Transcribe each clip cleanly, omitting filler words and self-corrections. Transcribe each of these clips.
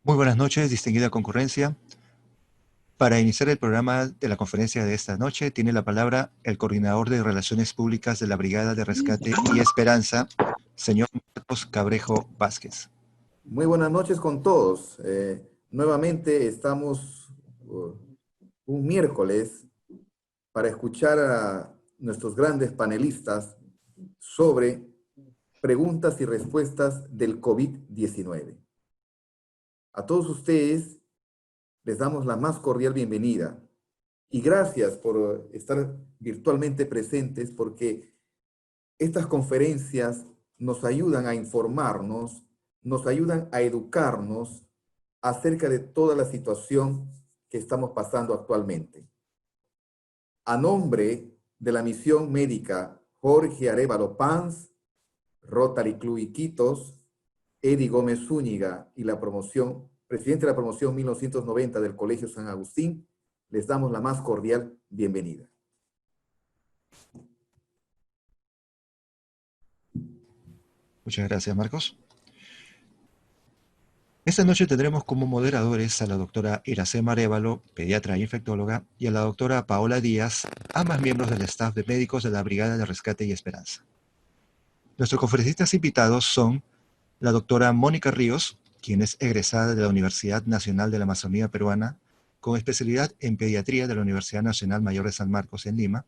Muy buenas noches, distinguida concurrencia. Para iniciar el programa de la conferencia de esta noche, tiene la palabra el coordinador de Relaciones Públicas de la Brigada de Rescate y Esperanza, señor Marcos Cabrejo Vázquez. Muy buenas noches con todos. Nuevamente estamos un miércoles para escuchar a nuestros grandes panelistas sobre preguntas y respuestas del COVID-19. A todos ustedes les damos la más cordial bienvenida y gracias por estar virtualmente presentes porque estas conferencias nos ayudan a informarnos, nos ayudan a educarnos acerca de toda la situación que estamos pasando actualmente. A nombre de la misión médica Jorge Arévalo Pans, Rotary Club Iquitos, Eddie Gómez Zúñiga y la presidente de la promoción 1990 del Colegio San Agustín, les damos la más cordial bienvenida. Muchas gracias, Marcos. Esta noche tendremos como moderadores a la doctora Iracema Arévalo, pediatra e infectóloga, y a la doctora Paola Díaz, ambas miembros del staff de médicos de la Brigada de Rescate y Esperanza. Nuestros conferencistas invitados son la doctora Mónica Ríos, quien es egresada de la Universidad Nacional de la Amazonía Peruana, con especialidad en pediatría de la Universidad Nacional Mayor de San Marcos en Lima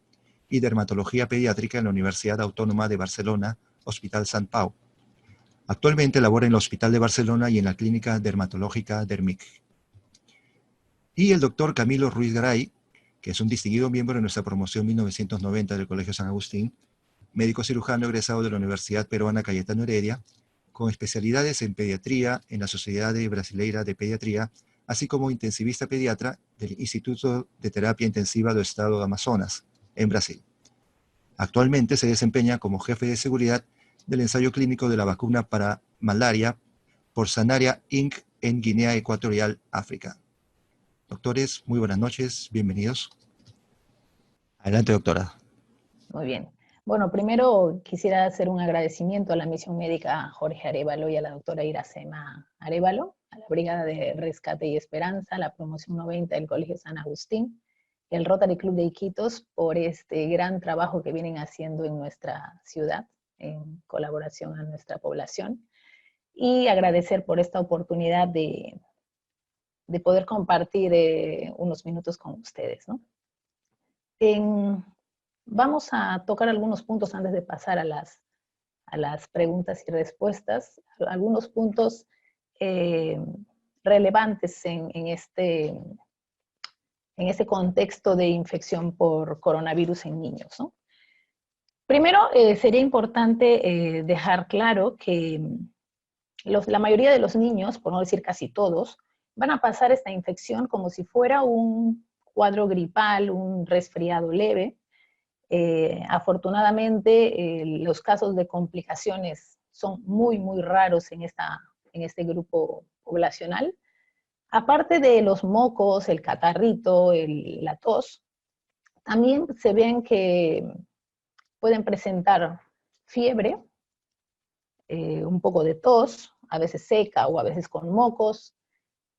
y dermatología pediátrica en la Universidad Autónoma de Barcelona, Hospital Sant Pau. Actualmente labora en el Hospital de Barcelona y en la Clínica Dermatológica Dermic. Y el doctor Camilo Ruiz Garay, que es un distinguido miembro de nuestra promoción 1990 del Colegio San Agustín, médico cirujano egresado de la Universidad Peruana Cayetano Heredia, con especialidades en pediatría en la Sociedad Brasileira de Pediatría, así como intensivista pediatra del Instituto de Terapia Intensiva del Estado de Amazonas, en Brasil. Actualmente se desempeña como jefe de seguridad del ensayo clínico de la vacuna para malaria por Sanaria Inc. en Guinea Ecuatorial, África. Doctores, muy buenas noches, bienvenidos. Adelante, doctora. Muy bien. Bueno, primero quisiera hacer un agradecimiento a la misión médica Jorge Arévalo y a la doctora Iracema Arévalo, a la Brigada de Rescate y Esperanza, a la promoción 90 del Colegio San Agustín, y al Rotary Club de Iquitos por este gran trabajo que vienen haciendo en nuestra ciudad, en colaboración a nuestra población, y agradecer por esta oportunidad de poder compartir unos minutos con ustedes, ¿no? Vamos a tocar algunos puntos antes de pasar a las preguntas y respuestas, algunos puntos relevantes en este contexto de infección por coronavirus en niños, ¿no? Primero, sería importante dejar claro que la mayoría de los niños, por no decir casi todos, van a pasar esta infección como si fuera un cuadro gripal, un resfriado leve. Afortunadamente, los casos de complicaciones son muy, muy raros en este grupo poblacional. Aparte de los mocos, el catarrito, la tos, también se ven que pueden presentar fiebre, un poco de tos, a veces seca o a veces con mocos,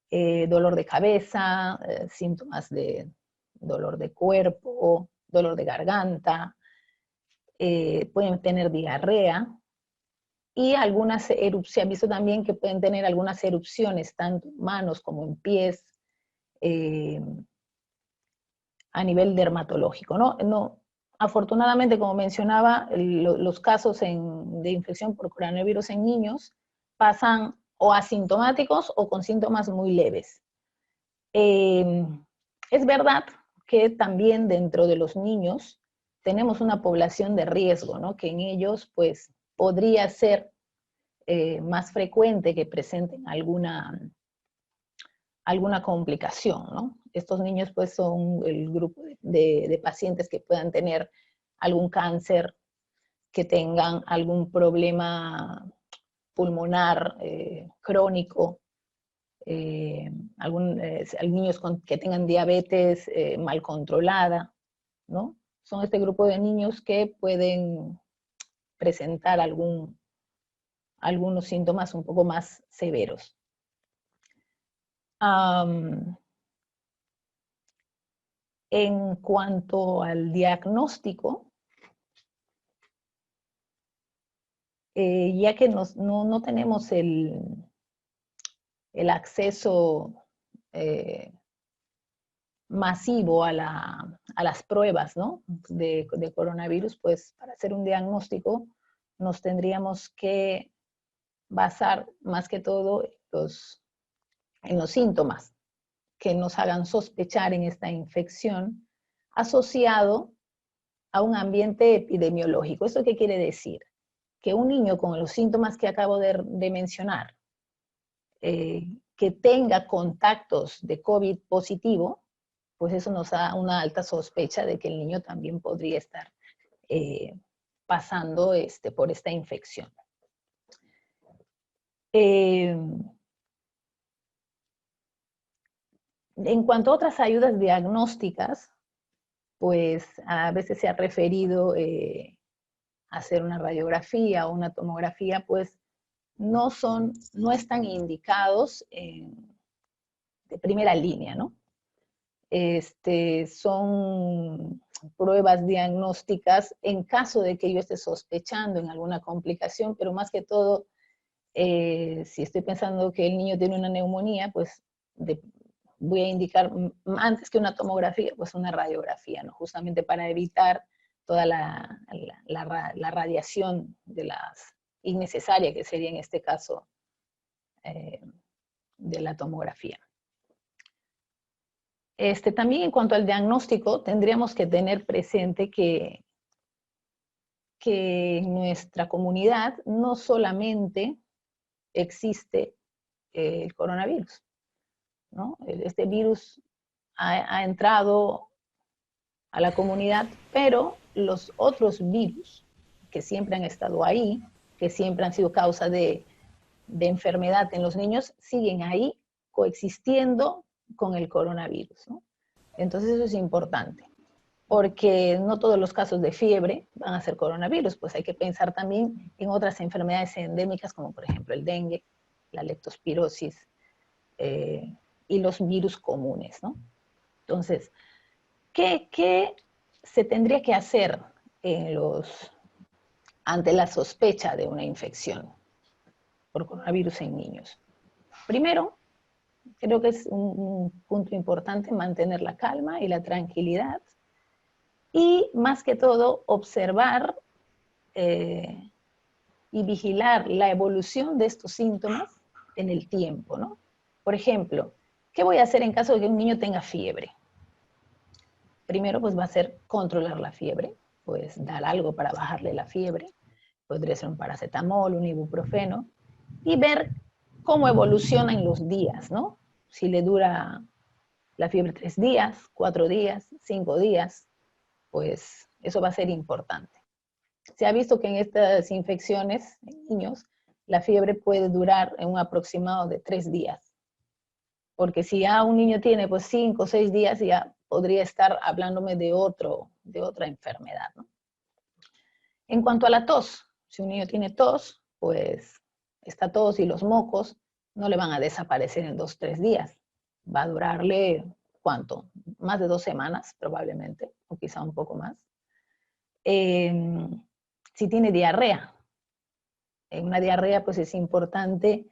dolor de cabeza, síntomas de dolor de cuerpo, dolor de garganta, pueden tener diarrea y algunas erupciones. Se ha visto también que pueden tener algunas erupciones, tanto en manos como en pies, a nivel dermatológico, ¿no? Afortunadamente, como mencionaba, los casos de infección por coronavirus en niños pasan o asintomáticos o con síntomas muy leves. Es verdad que también dentro de los niños tenemos una población de riesgo, ¿no? Que en ellos, pues, podría ser más frecuente que presenten alguna complicación, ¿no? Estos niños, pues, son el grupo de pacientes que puedan tener algún cáncer, que tengan algún problema pulmonar crónico, niños que tengan diabetes mal controlada, ¿no? Son este grupo de niños que pueden presentar algunos síntomas un poco más severos. En cuanto al diagnóstico, ya que no tenemos el acceso masivo a las pruebas, ¿no?, de coronavirus, pues para hacer un diagnóstico nos tendríamos que basar más que todo en los síntomas que nos hagan sospechar en esta infección asociado a un ambiente epidemiológico. ¿Esto qué quiere decir? Que un niño con los síntomas que acabo de mencionar, que tenga contactos de COVID positivo, pues eso nos da una alta sospecha de que el niño también podría estar pasando por esta infección. En cuanto a otras ayudas diagnósticas, pues a veces se ha referido a hacer una radiografía o una tomografía, pues no están indicados de primera línea, ¿no? Son pruebas diagnósticas en caso de que yo esté sospechando en alguna complicación, pero más que todo, si estoy pensando que el niño tiene una neumonía, pues voy a indicar antes que una tomografía, pues una radiografía, ¿no? Justamente para evitar toda la radiación innecesaria que sería en este caso de la tomografía. También en cuanto al diagnóstico, tendríamos que tener presente que en nuestra comunidad no solamente existe el coronavirus, ¿no? Este virus ha entrado a la comunidad, pero los otros virus que siempre han estado ahí, que siempre han sido causa de enfermedad en los niños, siguen ahí coexistiendo con el coronavirus, ¿no? Entonces eso es importante, porque no todos los casos de fiebre van a ser coronavirus, pues hay que pensar también en otras enfermedades endémicas, como por ejemplo el dengue, la leptospirosis y los virus comunes, ¿no? Entonces, ¿qué se tendría que hacer ante la sospecha de una infección por coronavirus en niños? Primero, creo que es un punto importante mantener la calma y la tranquilidad y, más que todo, observar y vigilar la evolución de estos síntomas en el tiempo, ¿no? Por ejemplo, ¿qué voy a hacer en caso de que un niño tenga fiebre? Primero, pues va a ser controlar la fiebre, pues dar algo para bajarle la fiebre, podría ser un paracetamol, un ibuprofeno, y ver cómo evoluciona en los días, ¿no? Si le dura la fiebre 3 días, 4 días, 5 días, pues eso va a ser importante. Se ha visto que en estas infecciones en niños, la fiebre puede durar en un aproximado de 3 días. Porque si ya un niño tiene pues 5 o 6 días, ya podría estar hablándome de otra enfermedad, ¿no? En cuanto a la tos, si un niño tiene tos, pues esta tos y los mocos no le van a desaparecer en 2 o 3 días. Va a durarle, ¿cuánto? Más de 2 semanas probablemente, o quizá un poco más. Si tiene diarrea, en una diarrea pues es importante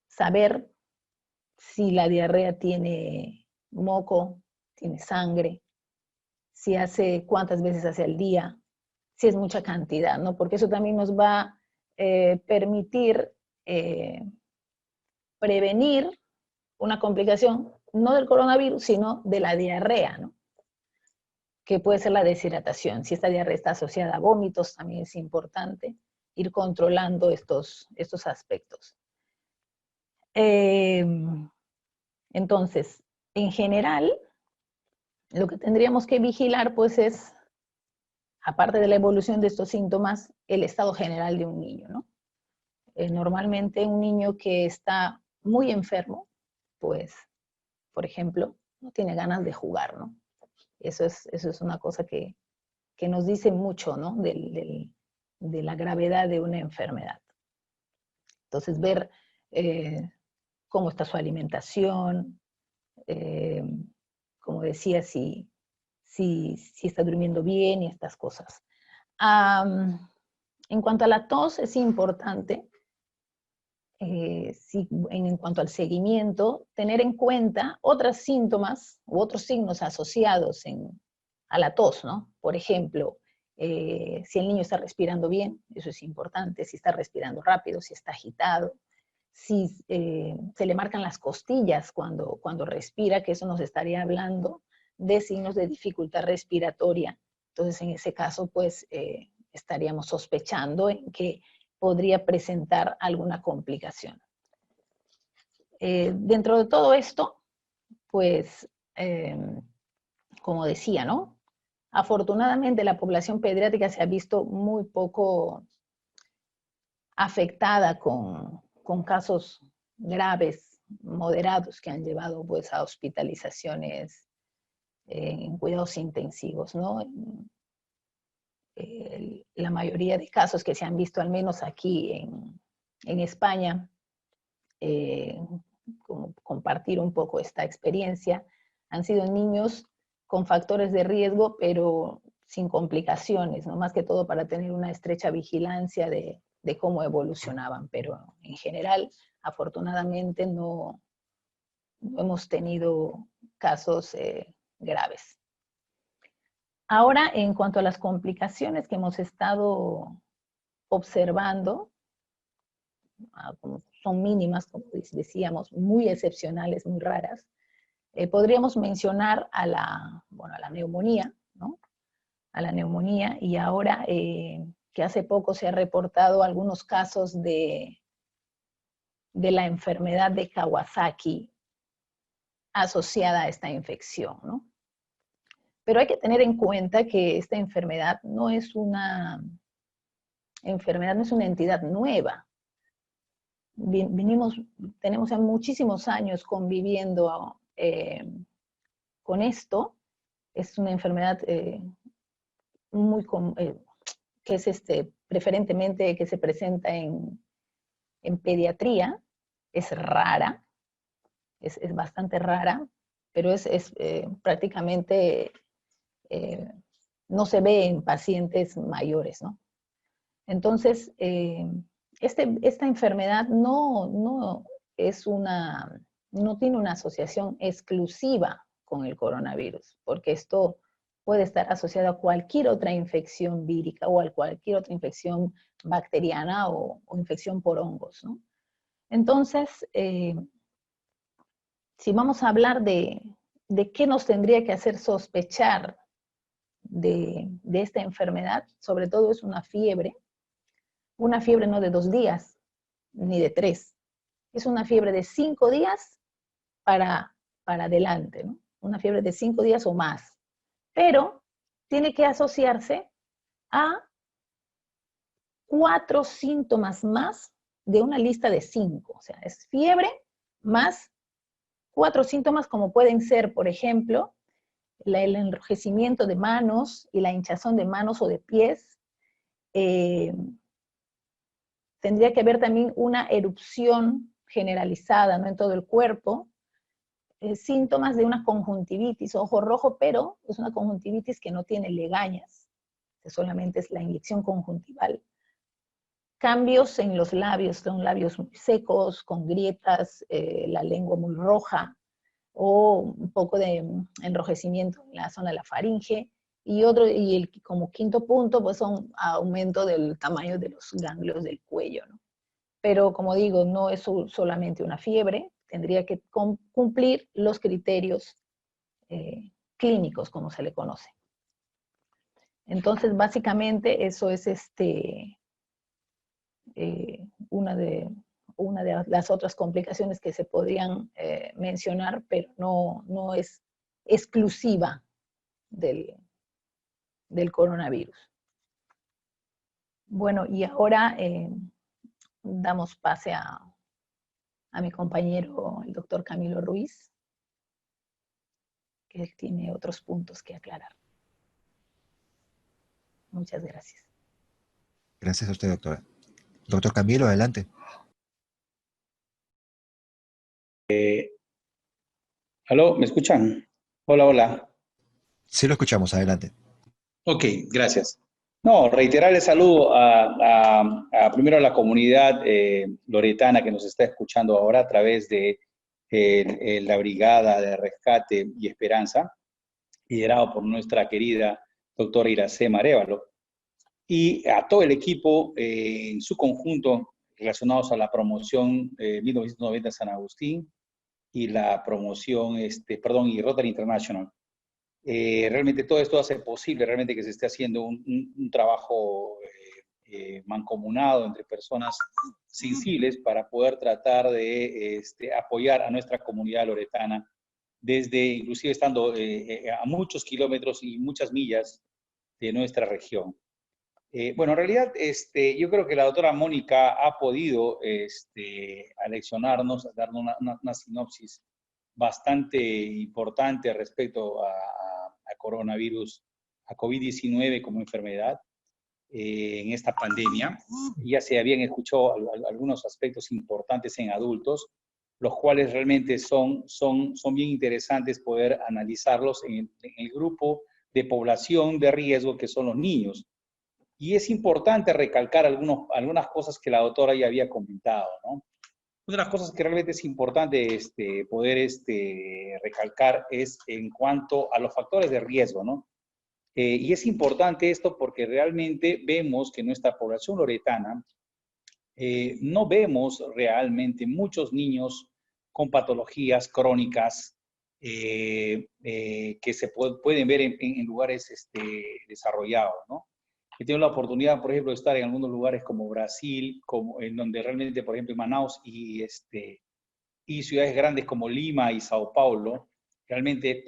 saber si la diarrea tiene moco, tiene sangre, cuántas veces hace al día, si es mucha cantidad, ¿no? Porque eso también nos va a permitir prevenir una complicación, no del coronavirus, sino de la diarrea, ¿no? Que puede ser la deshidratación. Si esta diarrea está asociada a vómitos, también es importante ir controlando estos aspectos. Entonces, en general, lo que tendríamos que vigilar, pues, es, aparte de la evolución de estos síntomas, el estado general de un niño, ¿no? Normalmente un niño que está muy enfermo, pues, por ejemplo, no tiene ganas de jugar, ¿no? Eso es una cosa que nos dice mucho, ¿no? De la gravedad de una enfermedad. Entonces, ver cómo está su alimentación, como decía, si está durmiendo bien y estas cosas. En cuanto a la tos, es importante, en cuanto al seguimiento, tener en cuenta otros síntomas u otros signos asociados a la tos, ¿no? Por ejemplo, si el niño está respirando bien, eso es importante, si está respirando rápido, si está agitado, si se le marcan las costillas cuando respira, que eso nos estaría hablando de signos de dificultad respiratoria. Entonces, en ese caso, pues, estaríamos sospechando en que podría presentar alguna complicación. Dentro de todo esto, pues, como decía, ¿no? Afortunadamente, la población pediátrica se ha visto muy poco afectada con casos graves, moderados, que han llevado pues, a hospitalizaciones en cuidados intensivos, ¿no? La mayoría de casos que se han visto, al menos aquí en España, como compartir un poco esta experiencia, han sido niños con factores de riesgo, pero sin complicaciones, ¿no? Más que todo para tener una estrecha vigilancia de cómo evolucionaban, pero en general, afortunadamente, no hemos tenido casos graves. Ahora, en cuanto a las complicaciones que hemos estado observando, como son mínimas, como decíamos, muy excepcionales, muy raras, podríamos mencionar a la neumonía, ¿no? A la neumonía, y ahora que hace poco se ha reportado algunos casos de la enfermedad de Kawasaki asociada a esta infección, ¿no? Pero hay que tener en cuenta que esta enfermedad no es una entidad nueva. Tenemos ya muchísimos años conviviendo con esto. Es una enfermedad que es preferentemente que se presenta en pediatría, es rara, es bastante rara, pero es prácticamente no se ve en pacientes mayores, ¿no? Entonces, esta enfermedad no tiene una asociación exclusiva con el coronavirus, porque esto puede estar asociado a cualquier otra infección vírica o a cualquier otra infección bacteriana o infección por hongos, ¿no? Entonces, si vamos a hablar de qué nos tendría que hacer sospechar de esta enfermedad, sobre todo es una fiebre no de 2 días, ni de 3, es una fiebre de 5 días para adelante, ¿no? Una fiebre de 5 días o más, pero tiene que asociarse a 4 síntomas más de una lista de 5, o sea, es fiebre más 4 síntomas como pueden ser, por ejemplo, el enrojecimiento de manos y la hinchazón de manos o de pies. Tendría que haber también una erupción generalizada, ¿no? En todo el cuerpo. Síntomas de una conjuntivitis, ojo rojo, pero es una conjuntivitis que no tiene legañas, que solamente es la inyección conjuntival. Cambios en los labios, son labios muy secos, con grietas, la lengua muy roja, o un poco de enrojecimiento en la zona de la faringe, y como quinto punto, pues son aumento del tamaño de los ganglios del cuello, ¿no? Pero como digo, no es solamente una fiebre, tendría que cumplir los criterios clínicos, como se le conoce. Entonces, básicamente, eso es una de las otras complicaciones que se podrían mencionar, pero no es exclusiva del coronavirus. Bueno, y ahora damos pase a mi compañero, el doctor Camilo Ruiz, que él tiene otros puntos que aclarar. Muchas gracias. Gracias a usted, doctora. Doctor Camilo, adelante. ¿Aló? ¿Me escuchan? Hola, hola. Sí lo escuchamos, adelante. Ok, gracias. No, reiterar el saludo primero a la comunidad loretana que nos está escuchando ahora a través de la Brigada de Rescate y Esperanza, liderado por nuestra querida doctora Iracema Arévalo, y a todo el equipo en su conjunto relacionados a la promoción 1990 San Agustín y la promoción, y Rotary International. Realmente todo esto hace posible realmente que se esté haciendo un trabajo mancomunado entre personas sensibles para poder tratar de apoyar a nuestra comunidad loretana desde, inclusive estando a muchos kilómetros y muchas millas de nuestra región. Bueno, en realidad yo creo que la doctora Mónica ha podido aleccionarnos, darnos una sinopsis bastante importante respecto a coronavirus, a COVID-19 como enfermedad en esta pandemia. Ya se habían escuchado algunos aspectos importantes en adultos, los cuales realmente son bien interesantes poder analizarlos en el grupo de población de riesgo que son los niños. Y es importante recalcar algunas cosas que la doctora ya había comentado, ¿no? Una de las cosas que realmente es importante poder recalcar es en cuanto a los factores de riesgo, ¿no? Y es importante esto porque realmente vemos que nuestra población loretana no vemos realmente muchos niños con patologías crónicas que se pueden ver en lugares desarrollados, ¿no? He tenido la oportunidad, por ejemplo, de estar en algunos lugares como Brasil, en donde realmente, por ejemplo, en Manaus y ciudades grandes como Lima y Sao Paulo, realmente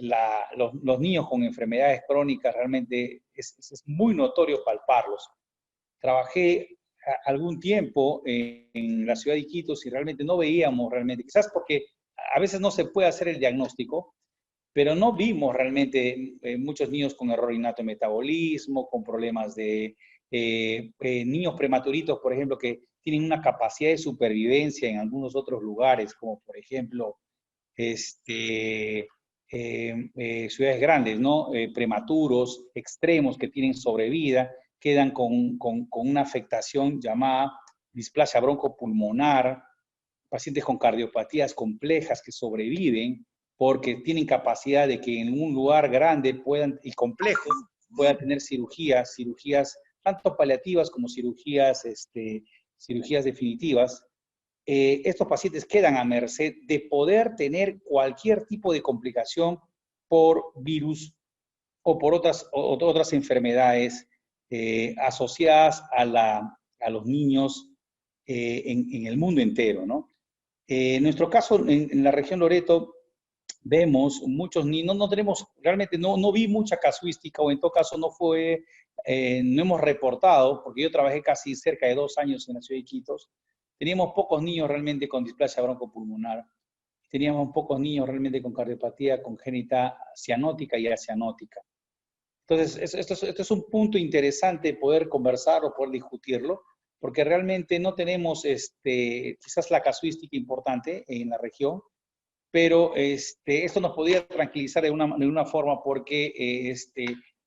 los niños con enfermedades crónicas realmente es muy notorio palparlos. Trabajé algún tiempo en la ciudad de Iquitos y realmente no veíamos realmente, quizás porque a veces no se puede hacer el diagnóstico, pero no vimos realmente muchos niños con error innato de metabolismo, con problemas de niños prematuritos, por ejemplo, que tienen una capacidad de supervivencia en algunos otros lugares, como por ejemplo ciudades grandes, ¿no? Prematuros, extremos que tienen sobrevida, quedan con una afectación llamada displasia broncopulmonar, pacientes con cardiopatías complejas que sobreviven porque tienen capacidad de que en un lugar grande y complejo puedan tener cirugías tanto paliativas como cirugías definitivas. Estos pacientes quedan a merced de poder tener cualquier tipo de complicación por virus o por otras enfermedades asociadas a los niños en el mundo entero, ¿no? En nuestro caso, en la región Loreto, vemos muchos niños, realmente no vi mucha casuística, o en todo caso no hemos reportado, porque yo trabajé casi cerca de 2 años en la ciudad de Iquitos, teníamos pocos niños realmente con displasia broncopulmonar, teníamos pocos niños realmente con cardiopatía congénita cianótica y acianótica. Entonces, esto es un punto interesante poder conversarlo, poder discutirlo, porque realmente no tenemos quizás la casuística importante en la región, pero esto nos podría tranquilizar de una forma porque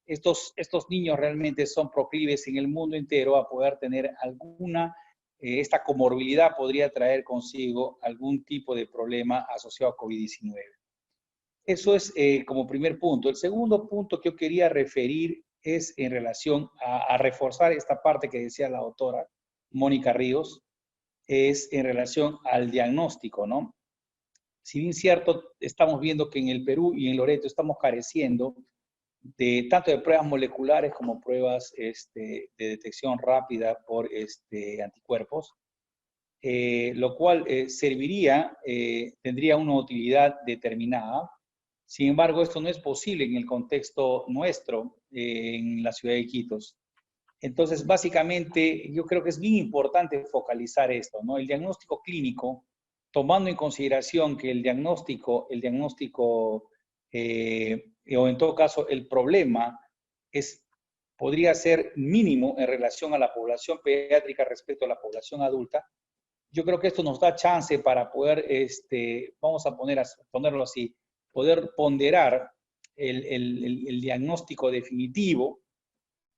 estos niños realmente son proclives en el mundo entero a poder tener esta comorbilidad podría traer consigo algún tipo de problema asociado a COVID-19. Eso es como primer punto. El segundo punto que yo quería referir es en relación a reforzar esta parte que decía la doctora Mónica Ríos, es en relación al diagnóstico, ¿no? Si bien cierto, estamos viendo que en el Perú y en Loreto estamos careciendo tanto de pruebas moleculares como pruebas de detección rápida por anticuerpos, lo cual tendría una utilidad determinada. Sin embargo, esto no es posible en el contexto nuestro, en la ciudad de Iquitos. Entonces, básicamente, yo creo que es bien importante focalizar esto, ¿no? El diagnóstico clínico, tomando en consideración que el diagnóstico o en todo caso el problema podría ser mínimo en relación a la población pediátrica respecto a la población adulta, yo creo que esto nos da chance para poder, vamos a ponerlo así, poder ponderar el diagnóstico definitivo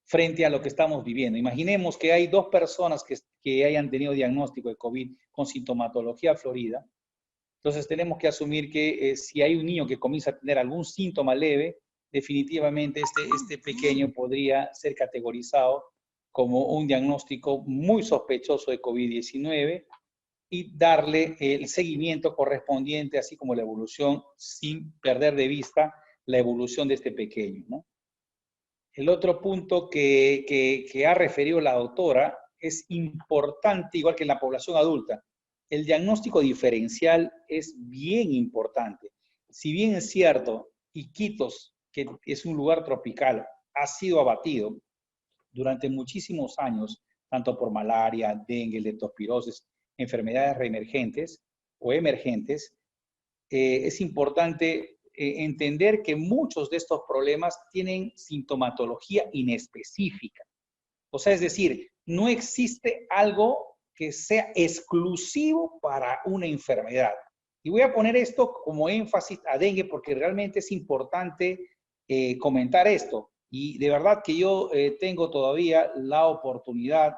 frente a lo que estamos viviendo. Imaginemos que hay 2 personas que hayan tenido diagnóstico de COVID con sintomatología florida. Entonces tenemos que asumir que si hay un niño que comienza a tener algún síntoma leve, definitivamente este pequeño podría ser categorizado como un diagnóstico muy sospechoso de COVID-19 y darle el seguimiento correspondiente, así como la evolución, sin perder de vista la evolución de este pequeño, ¿no? El otro punto que ha referido la doctora es importante, igual que en la población adulta. El diagnóstico diferencial es bien importante. Si bien es cierto, Iquitos, que es un lugar tropical, ha sido abatido durante muchísimos años, tanto por malaria, dengue, leptospirosis, enfermedades reemergentes o emergentes, es importante entender que muchos de estos problemas tienen sintomatología inespecífica. O sea, es decir, no existe algo que sea exclusivo para una enfermedad. Y voy a poner esto como énfasis a dengue porque realmente es importante comentar esto. Y de verdad que yo tengo todavía la oportunidad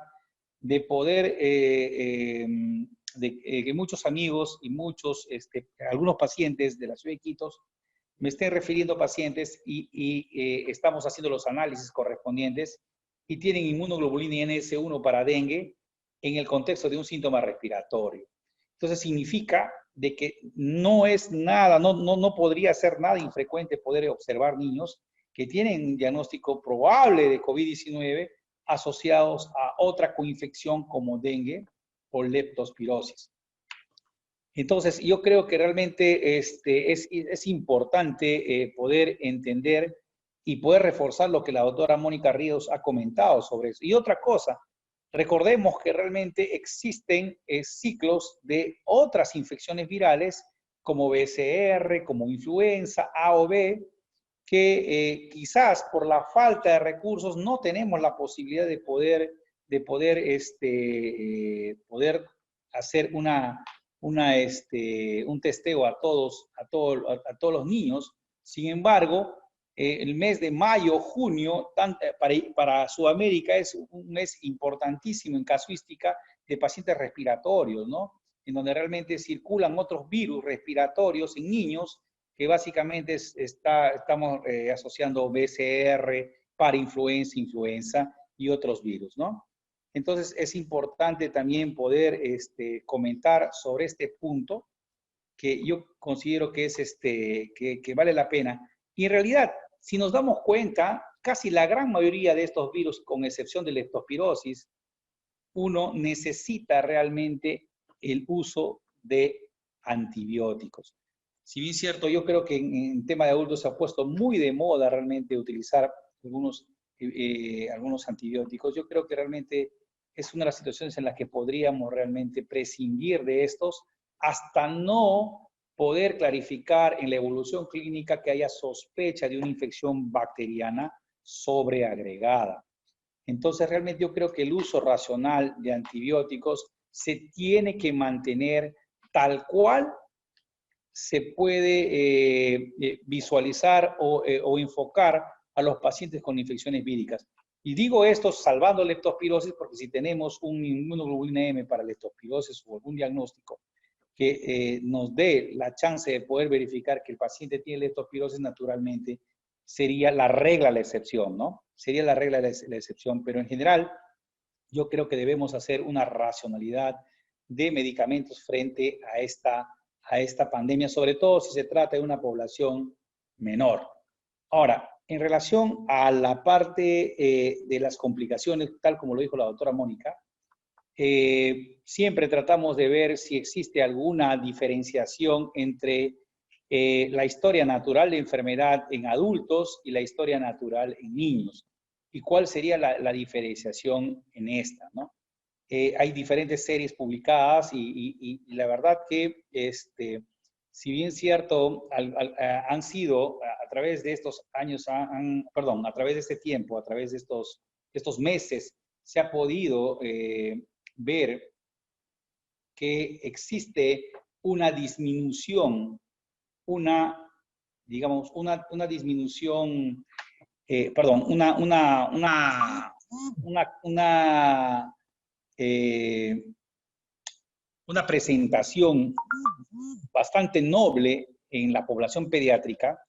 de poder, que muchos amigos y algunos pacientes de la ciudad de Iquitos me estén refiriendo pacientes y estamos haciendo los análisis correspondientes y tienen inmunoglobulina NS1 para dengue en el contexto de un síntoma respiratorio. Entonces significa de que no es nada, no podría ser nada infrecuente poder observar niños que tienen un diagnóstico probable de COVID-19 asociados a otra coinfección como dengue o leptospirosis. Entonces, yo creo que realmente es importante poder entender y poder reforzar lo que la doctora Mónica Ríos ha comentado sobre eso. Y otra cosa, recordemos que realmente existen ciclos de otras infecciones virales como BCR, como influenza, A o B, que quizás por la falta de recursos no tenemos la posibilidad de poder hacer un testeo a todos los niños. Sin embargo, el mes de mayo, junio, para Sudamérica es un mes importantísimo en casuística de pacientes respiratorios, ¿no? En donde realmente circulan otros virus respiratorios en niños que básicamente estamos asociando BCR, parainfluenza, influenza y otros virus, ¿no? Entonces es importante también poder comentar sobre este punto que yo considero que es que vale la pena. Y en realidad, si nos damos cuenta, casi la gran mayoría de estos virus, con excepción de leptospirosis, uno necesita realmente el uso de antibióticos. Si bien es cierto, yo creo que en tema de adultos se ha puesto muy de moda realmente utilizar algunos antibióticos. Yo creo que realmente es una de las situaciones en las que podríamos realmente prescindir de estos hasta no poder clarificar en la evolución clínica que haya sospecha de una infección bacteriana sobreagregada. Entonces, realmente yo creo que el uso racional de antibióticos se tiene que mantener tal cual se puede visualizar o enfocar a los pacientes con infecciones víricas. Y digo esto salvando leptospirosis porque si tenemos un inmunoglobulina M para leptospirosis o algún diagnóstico que nos dé la chance de poder verificar que el paciente tiene leptospirosis, naturalmente sería la regla la excepción, ¿no? Sería la regla la excepción, pero en general yo creo que debemos hacer una racionalidad de medicamentos frente a esta pandemia, sobre todo si se trata de una población menor. Ahora, en relación a la parte de las complicaciones, tal como lo dijo la doctora Mónica, siempre tratamos de ver si existe alguna diferenciación entre la historia natural de enfermedad en adultos y la historia natural en niños. ¿Y cuál sería la diferenciación en esta, ¿no? Hay diferentes series publicadas y la verdad que, si bien cierto, han sido a través de estos años, a través de este tiempo, a través de estos meses, se ha podido ver que existe una disminución, digamos, una disminución, perdón, una presentación bastante noble en la población pediátrica.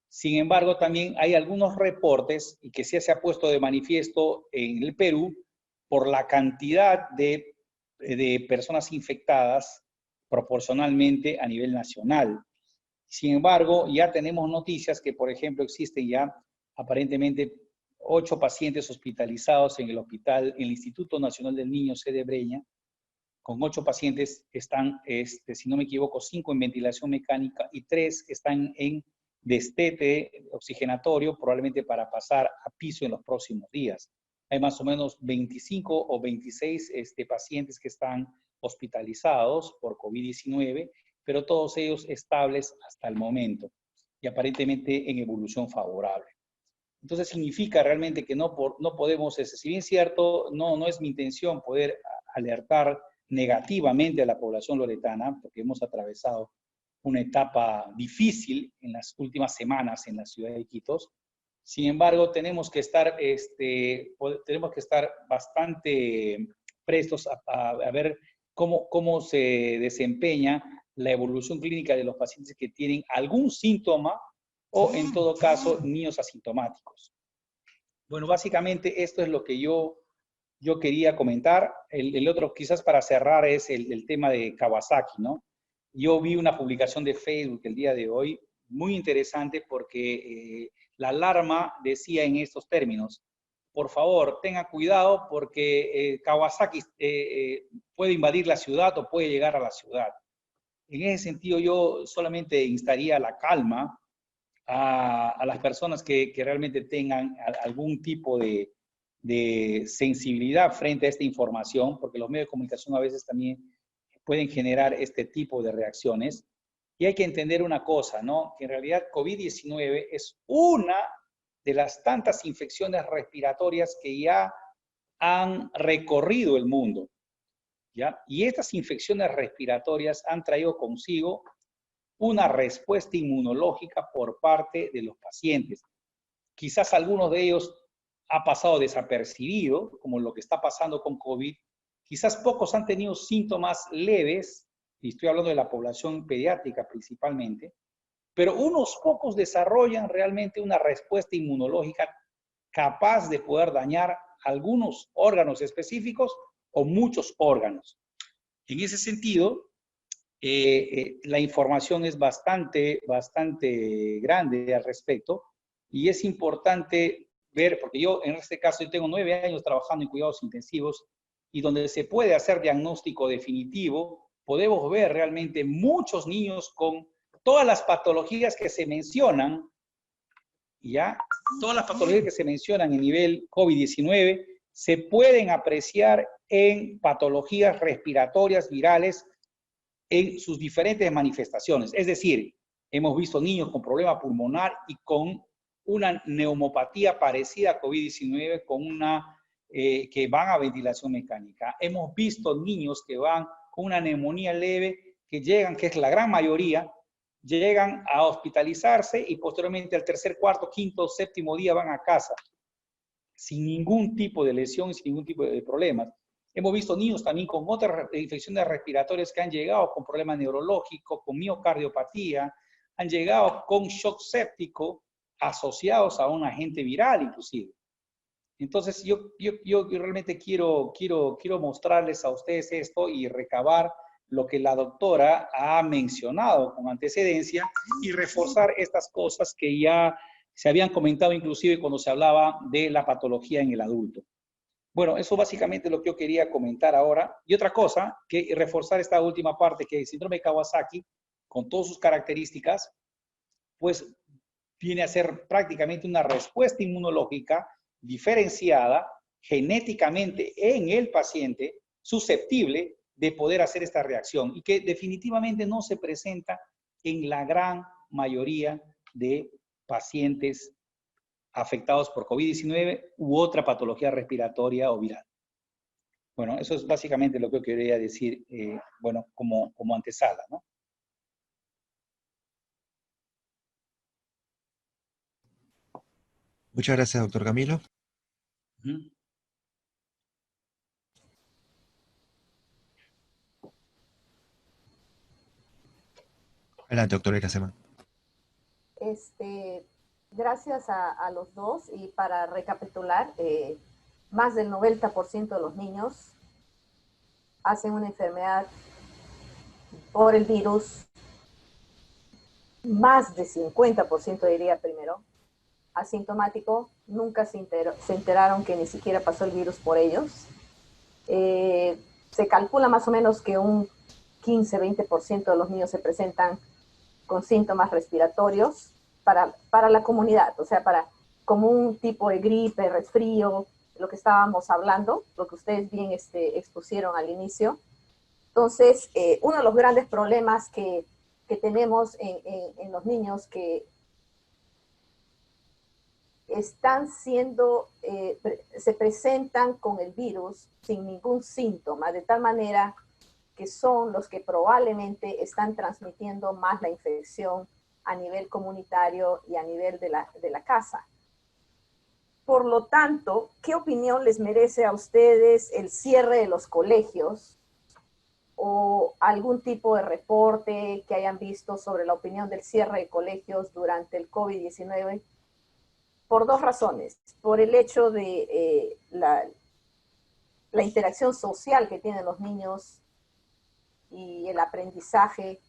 Sin embargo, también hay algunos reportes, y que sí se ha puesto de manifiesto en el Perú, por la cantidad de personas infectadas proporcionalmente a nivel nacional. Sin embargo, ya tenemos noticias que, por ejemplo, existen ya aparentemente 8 pacientes hospitalizados en el Instituto Nacional del Niño, sede Breña, con 8 pacientes están, si no me equivoco, 5 en ventilación mecánica y 3 están en destete oxigenatorio, probablemente para pasar a piso en los próximos días. Hay más o menos 25 o 26 pacientes que están hospitalizados por COVID-19, pero todos ellos estables hasta el momento y aparentemente en evolución favorable. Entonces significa realmente que no podemos, si bien es cierto, no es mi intención poder alertar negativamente a la población loretana, porque hemos atravesado una etapa difícil en las últimas semanas en la ciudad de Iquitos. Sin embargo, tenemos que estar bastante prestos a ver cómo se desempeña la evolución clínica de los pacientes que tienen algún síntoma o, en todo caso, niños asintomáticos. Bueno, básicamente esto es lo que yo quería comentar. El otro, quizás para cerrar, es el tema de Kawasaki, ¿no? Yo vi una publicación de Facebook el día de hoy, muy interesante, porque la alarma decía en estos términos: por favor, tengan cuidado porque Kawasaki puede invadir la ciudad o puede llegar a la ciudad. En ese sentido, yo solamente instaría la calma a las personas que realmente tengan algún tipo de sensibilidad frente a esta información, porque los medios de comunicación a veces también pueden generar este tipo de reacciones. Y hay que entender una cosa, ¿no? Que en realidad COVID-19 es una de las tantas infecciones respiratorias que ya han recorrido el mundo, ¿ya? Y estas infecciones respiratorias han traído consigo una respuesta inmunológica por parte de los pacientes. Quizás algunos de ellos ha pasado desapercibido, como lo que está pasando con COVID. Quizás pocos han tenido síntomas leves, y estoy hablando de la población pediátrica principalmente, pero unos pocos desarrollan realmente una respuesta inmunológica capaz de poder dañar algunos órganos específicos o muchos órganos. En ese sentido, la información es bastante grande al respecto, y es importante ver, porque yo en este caso yo tengo 9 años trabajando en cuidados intensivos, y donde se puede hacer diagnóstico definitivo, podemos ver realmente muchos niños con todas las patologías que se mencionan, ¿ya? Todas las patologías que se mencionan en nivel COVID-19 se pueden apreciar en patologías respiratorias virales en sus diferentes manifestaciones. Es decir, hemos visto niños con problema pulmonar y con una neumopatía parecida a COVID-19, que van a ventilación mecánica. Hemos visto niños que van con una neumonía leve, que llegan, que es la gran mayoría, llegan a hospitalizarse y posteriormente al tercer, cuarto, quinto, séptimo día van a casa, sin ningún tipo de lesión y sin ningún tipo de problemas. Hemos visto niños también con otras infecciones respiratorias que han llegado con problemas neurológicos, con miocardiopatía, han llegado con shock séptico asociados a un agente viral inclusive. Entonces yo realmente quiero mostrarles a ustedes esto y recabar lo que la doctora ha mencionado con antecedencia y reforzar estas cosas que ya se habían comentado inclusive cuando se hablaba de la patología en el adulto. Bueno, eso básicamente es lo que yo quería comentar ahora. Y otra cosa, que reforzar esta última parte, que el síndrome de Kawasaki, con todas sus características, pues viene a ser prácticamente una respuesta inmunológica diferenciada genéticamente en el paciente, susceptible de poder hacer esta reacción, y que definitivamente no se presenta en la gran mayoría de pacientes afectados por COVID-19 u otra patología respiratoria o viral. Bueno, eso es básicamente lo que yo quería decir, bueno, como antesala, ¿no? Muchas gracias, doctor Camilo. Ujú. Adelante, doctor Iracema. Gracias a los dos y para recapitular, más del 90% de los niños hacen una enfermedad por el virus, más de 50% diría primero, asintomático, nunca se enteraron que ni siquiera pasó el virus por ellos. Se calcula más o menos que un 15-20% de los niños se presentan con síntomas respiratorios para la comunidad, o sea, como un tipo de gripe, resfrío, lo que estábamos hablando, lo que ustedes bien expusieron al inicio. Entonces, uno de los grandes problemas que tenemos en los niños que están se presentan con el virus sin ningún síntoma, de tal manera que son los que probablemente están transmitiendo más la infección a nivel comunitario y a nivel de la casa. Por lo tanto, ¿qué opinión les merece a ustedes el cierre de los colegios o algún tipo de reporte que hayan visto sobre la opinión del cierre de colegios durante el COVID-19? Por dos razones. Por el hecho de la interacción social que tienen los niños y el aprendizaje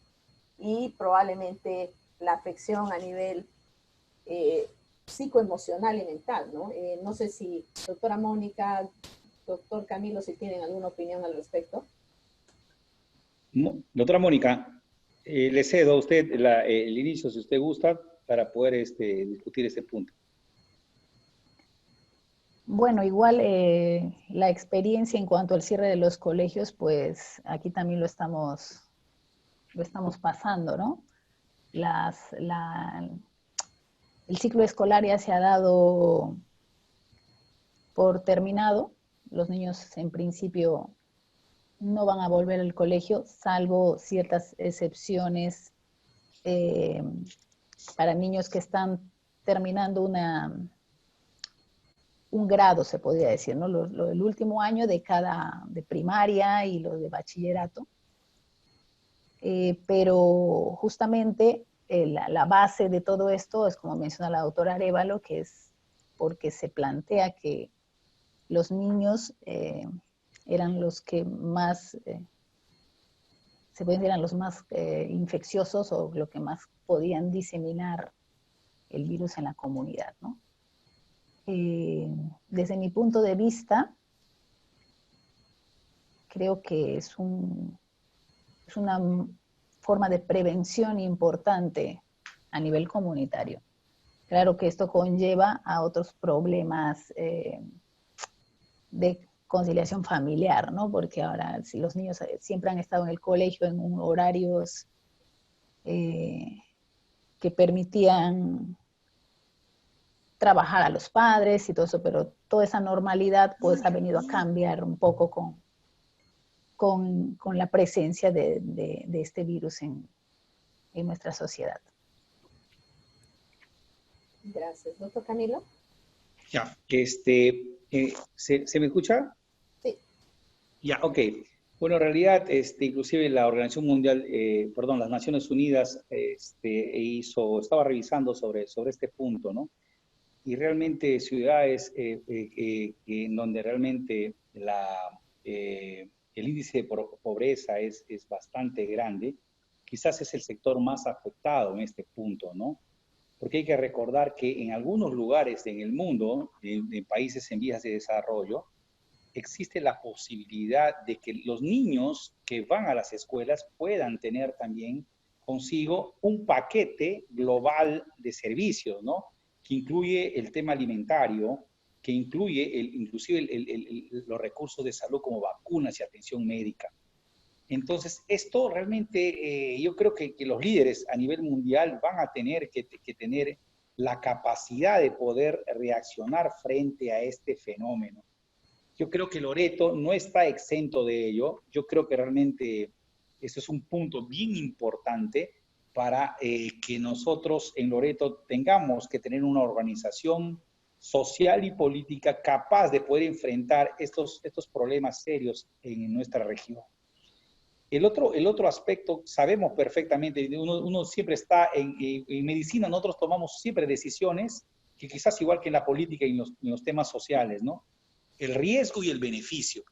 y probablemente la afección a nivel psicoemocional y mental, ¿no? No sé si doctora Mónica, doctor Camilo, si tienen alguna opinión al respecto. Doctora Mónica, le cedo a usted el inicio, si usted gusta, para poder discutir este punto. Bueno, igual la experiencia en cuanto al cierre de los colegios, pues aquí también lo estamos pasando, ¿no? El ciclo escolar ya se ha dado por terminado. Los niños en principio no van a volver al colegio, salvo ciertas excepciones para niños que están terminando un grado, se podría decir, ¿no? Lo del último año de primaria y lo de bachillerato. Pero justamente la base de todo esto es, como menciona la doctora Arévalo, que es porque se plantea que los niños eran los que más, se pueden decir, eran los más infecciosos o lo que más podían diseminar el virus en la comunidad, ¿no? Desde mi punto de vista, creo que es una forma de prevención importante a nivel comunitario. Claro que esto conlleva a otros problemas de conciliación familiar, ¿no? Porque ahora, si los niños siempre han estado en el colegio en horarios que permitían trabajar a los padres y todo eso, pero toda esa normalidad pues ha venido a cambiar un poco con la presencia de este virus en nuestra sociedad. Gracias. ¿Doctor Camilo? Ya, ¿se me escucha? Sí. Ya, ok. Bueno, en realidad, inclusive la Organización Mundial, las Naciones Unidas estaba revisando sobre este punto, ¿no? Y realmente ciudades en donde realmente el índice de pobreza es bastante grande, quizás es el sector más afectado en este punto, ¿no? Porque hay que recordar que en algunos lugares en el mundo, en países en vías de desarrollo, existe la posibilidad de que los niños que van a las escuelas puedan tener también consigo un paquete global de servicios, ¿no? Que incluye el tema alimentario, que incluye inclusive los recursos de salud como vacunas y atención médica. Entonces, esto realmente yo creo que los líderes a nivel mundial van a tener que tener la capacidad de poder reaccionar frente a este fenómeno. Yo creo que Loreto no está exento de ello. Yo creo que realmente eso es un punto bien importante para que nosotros en Loreto tengamos que tener una organización social y política capaz de poder enfrentar estos problemas serios en nuestra región. El otro aspecto, sabemos perfectamente, uno siempre está en medicina, nosotros tomamos siempre decisiones que quizás igual que en la política y en los temas sociales, ¿no? El riesgo y el beneficio.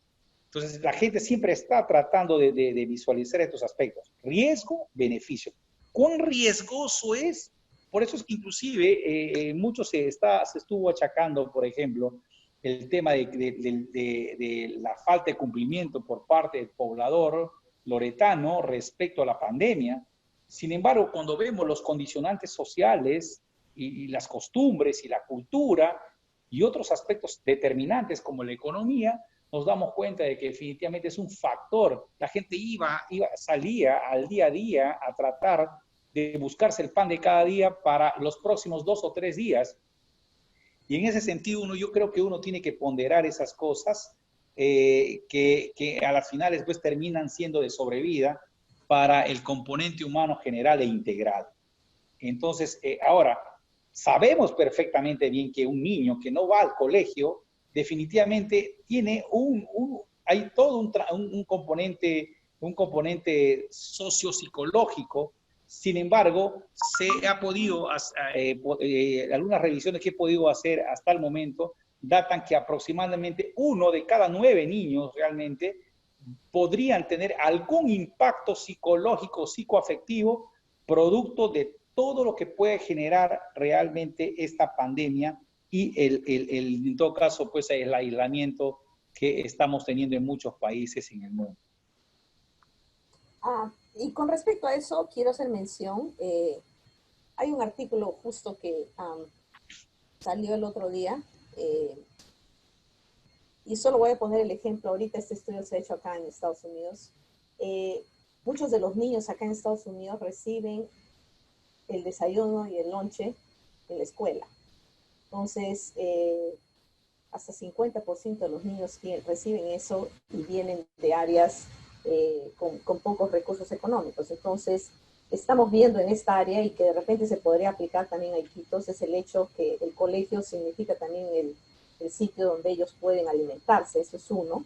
Entonces, la gente siempre está tratando de visualizar estos aspectos. Riesgo, beneficio. ¿Cuán riesgoso es? Por eso es que inclusive mucho se estuvo achacando, por ejemplo, el tema de la falta de cumplimiento por parte del poblador loretano respecto a la pandemia. Sin embargo, cuando vemos los condicionantes sociales y las costumbres y la cultura y otros aspectos determinantes como la economía, nos damos cuenta de que definitivamente es un factor. La gente salía al día a día a tratar de buscarse el pan de cada día para los próximos 2 o 3 días. Y en ese sentido, yo creo que uno tiene que ponderar esas cosas que a las finales pues terminan siendo de sobrevida para el componente humano general e integral. Entonces, ahora, sabemos perfectamente bien que un niño que no va al colegio definitivamente tiene hay todo un componente sociopsicológico. Sin embargo, se ha podido, algunas revisiones que he podido hacer hasta el momento, datan que aproximadamente 1 de cada 9 niños realmente podrían tener algún impacto psicológico, psicoafectivo, producto de todo lo que puede generar realmente esta pandemia y en todo caso, pues el aislamiento que estamos teniendo en muchos países en el mundo. Y con respecto a eso, quiero hacer mención, hay un artículo justo que salió el otro día, y solo voy a poner el ejemplo, ahorita este estudio se ha hecho acá en Estados Unidos. Muchos de los niños acá en Estados Unidos reciben el desayuno y el lonche en la escuela. Entonces, hasta 50% de los niños que reciben eso y vienen de áreas con pocos recursos económicos. Entonces, estamos viendo en esta área y que de repente se podría aplicar también a Iquitos, es el hecho que el colegio significa también el sitio donde ellos pueden alimentarse, eso es 1.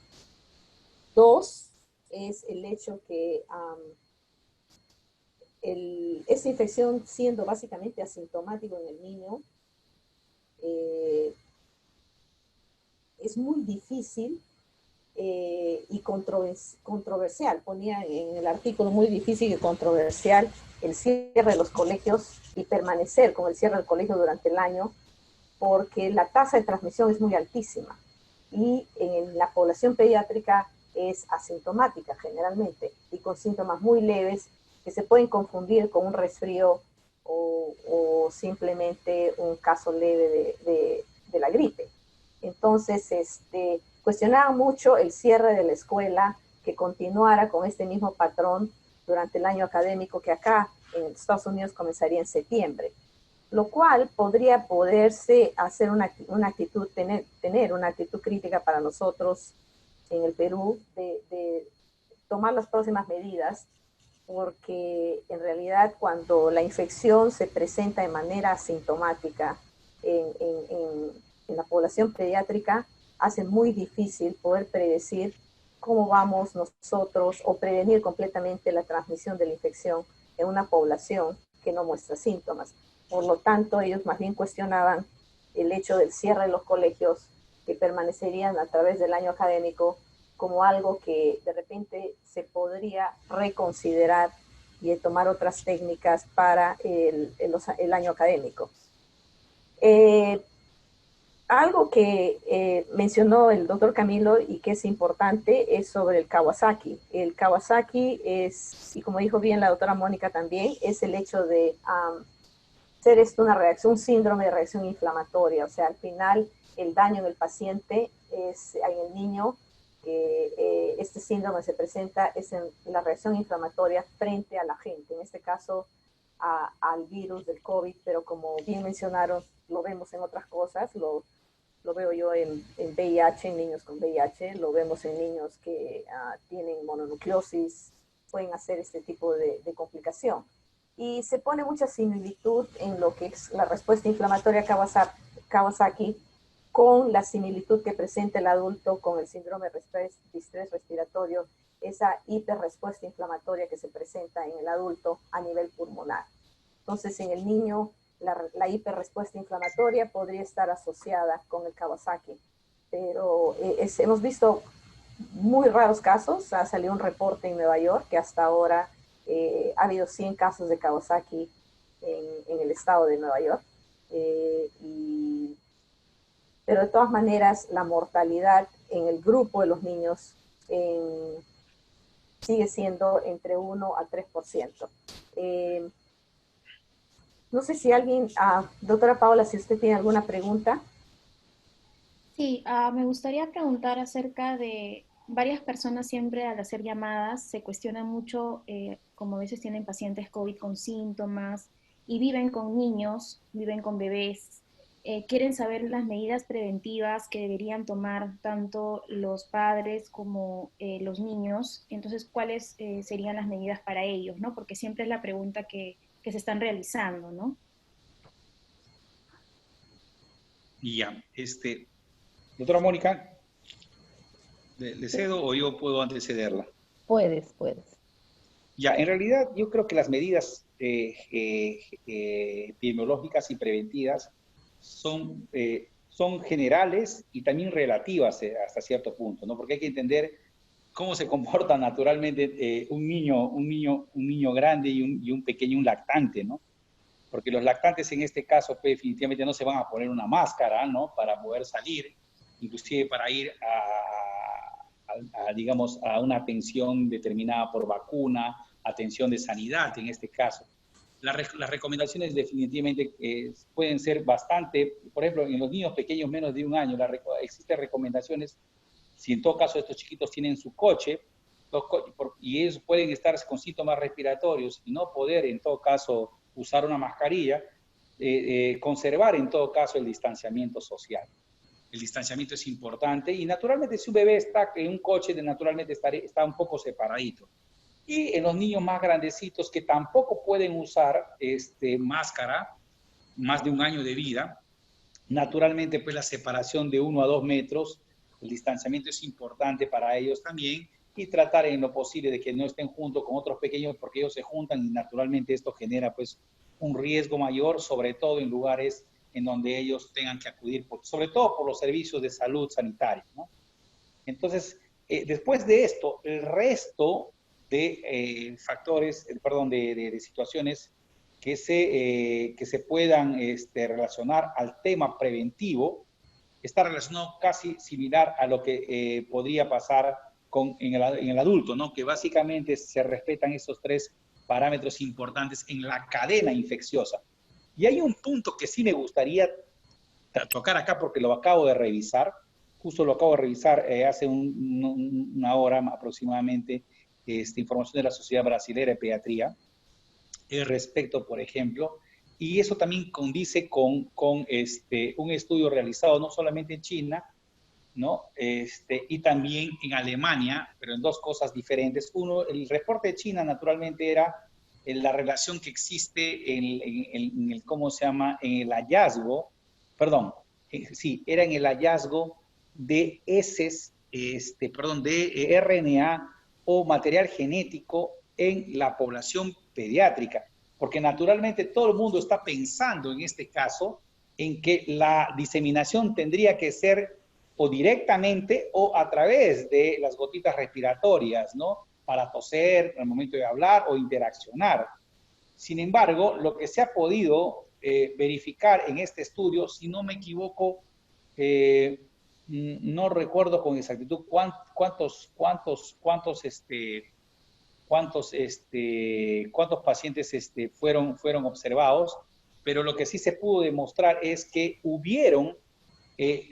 2, es el hecho que esta infección siendo básicamente asintomático en el niño, es muy difícil y controversial. Ponía en el artículo muy difícil y controversial el cierre de los colegios y permanecer con el cierre del colegio durante el año, porque la tasa de transmisión es muy altísima y en la población pediátrica es asintomática generalmente y con síntomas muy leves que se pueden confundir con un resfrío o simplemente un caso leve de la gripe. Entonces, cuestionaba mucho el cierre de la escuela, que continuara con este mismo patrón durante el año académico que acá en Estados Unidos comenzaría en septiembre, lo cual podría poderse hacer tener una actitud crítica para nosotros en el Perú de tomar las próximas medidas, porque en realidad cuando la infección se presenta de manera asintomática en la población pediátrica, hace muy difícil poder predecir cómo vamos nosotros o prevenir completamente la transmisión de la infección en una población que no muestra síntomas. Por lo tanto, ellos más bien cuestionaban el hecho del cierre de los colegios que permanecerían a través del año académico como algo que de repente se podría reconsiderar y tomar otras técnicas para el año académico. Algo que mencionó el doctor Camilo y que es importante es sobre el Kawasaki. El Kawasaki es, y como dijo bien la doctora Mónica también, es el hecho de ser esto una reacción, un síndrome de reacción inflamatoria. O sea, al final el daño en el paciente es en el niño. Este síndrome se presenta es en la reacción inflamatoria frente a la gente, en este caso al virus del COVID, pero como bien mencionaron, lo vemos en otras cosas, lo lo veo yo en VIH, en niños con VIH, lo vemos en niños que tienen mononucleosis, pueden hacer este tipo de complicación. Y se pone mucha similitud en lo que es la respuesta inflamatoria Kawasaki con la similitud que presenta el adulto con el síndrome de estrés respiratorio, esa hiperrespuesta inflamatoria que se presenta en el adulto a nivel pulmonar. Entonces, en el niño, la hiperrespuesta inflamatoria podría estar asociada con el Kawasaki, pero hemos visto muy raros casos. Ha salido un reporte en Nueva York que hasta ahora ha habido 100 casos de Kawasaki en el estado de Nueva York, pero de todas maneras la mortalidad en el grupo de los niños sigue siendo entre 1 a 3%. No sé si alguien, doctora Paola, si usted tiene alguna pregunta. Sí, me gustaría preguntar acerca de varias personas siempre al hacer llamadas se cuestionan mucho, como a veces tienen pacientes COVID con síntomas y viven con niños, viven con bebés, quieren saber las medidas preventivas que deberían tomar tanto los padres como los niños. Entonces, ¿cuáles serían las medidas para ellos, ¿no? Porque siempre es la pregunta que se están realizando, ¿no? Ya, doctora Mónica, ¿le cedo o yo puedo antecederla? Puedes. Ya, en realidad yo creo que las medidas epidemiológicas y preventivas son generales y también relativas hasta cierto punto, ¿no? Porque hay que entender cómo se comporta naturalmente un niño grande y un pequeño, un lactante, ¿no? Porque los lactantes en este caso pues, definitivamente no se van a poner una máscara, ¿no? Para poder salir, inclusive para ir digamos, a una atención determinada por vacuna, atención de sanidad en este caso. Las recomendaciones definitivamente pueden ser bastante, por ejemplo, en los niños pequeños menos de 1 año, existen recomendaciones, si en todo caso estos chiquitos tienen su coche, y ellos pueden estar con síntomas respiratorios y no poder en todo caso usar una mascarilla, conservar en todo caso el distanciamiento social. El distanciamiento es importante y naturalmente si un bebé está en un coche, naturalmente está un poco separadito. Y en los niños más grandecitos que tampoco pueden usar máscara, más de 1 año de vida, naturalmente pues la separación de 1 a 2 metros, el distanciamiento es importante para ellos también, y tratar en lo posible de que no estén juntos con otros pequeños porque ellos se juntan y naturalmente esto genera pues un riesgo mayor, sobre todo en lugares en donde ellos tengan que acudir, sobre todo por los servicios de salud sanitaria, ¿no? Entonces, después de esto, el resto de factores, de situaciones que se puedan relacionar al tema preventivo, está relacionado casi similar a lo que podría pasar en el adulto, ¿no? Que básicamente se respetan esos 3 parámetros importantes en la cadena infecciosa. Y hay un punto que sí me gustaría tocar acá porque lo acabo de revisar, justo lo acabo de revisar hace 1 hora aproximadamente, información de la Sociedad Brasilera de Pediatría, respecto, por ejemplo, y eso también condice con un estudio realizado no solamente en China, ¿no? Y también en Alemania, pero en 2 cosas diferentes. Uno, el reporte de China naturalmente era la relación que existe en el ¿cómo se llama? En el hallazgo, perdón, sí, era en el hallazgo de heces, de RNA o material genético en la población pediátrica, porque naturalmente todo el mundo está pensando en este caso en que la diseminación tendría que ser o directamente o a través de las gotitas respiratorias, ¿no? Para toser al momento de hablar o interaccionar. Sin embargo, lo que se ha podido verificar en este estudio, si no me equivoco, no recuerdo con exactitud cuántos pacientes fueron observados, pero lo que sí se pudo demostrar es que hubieron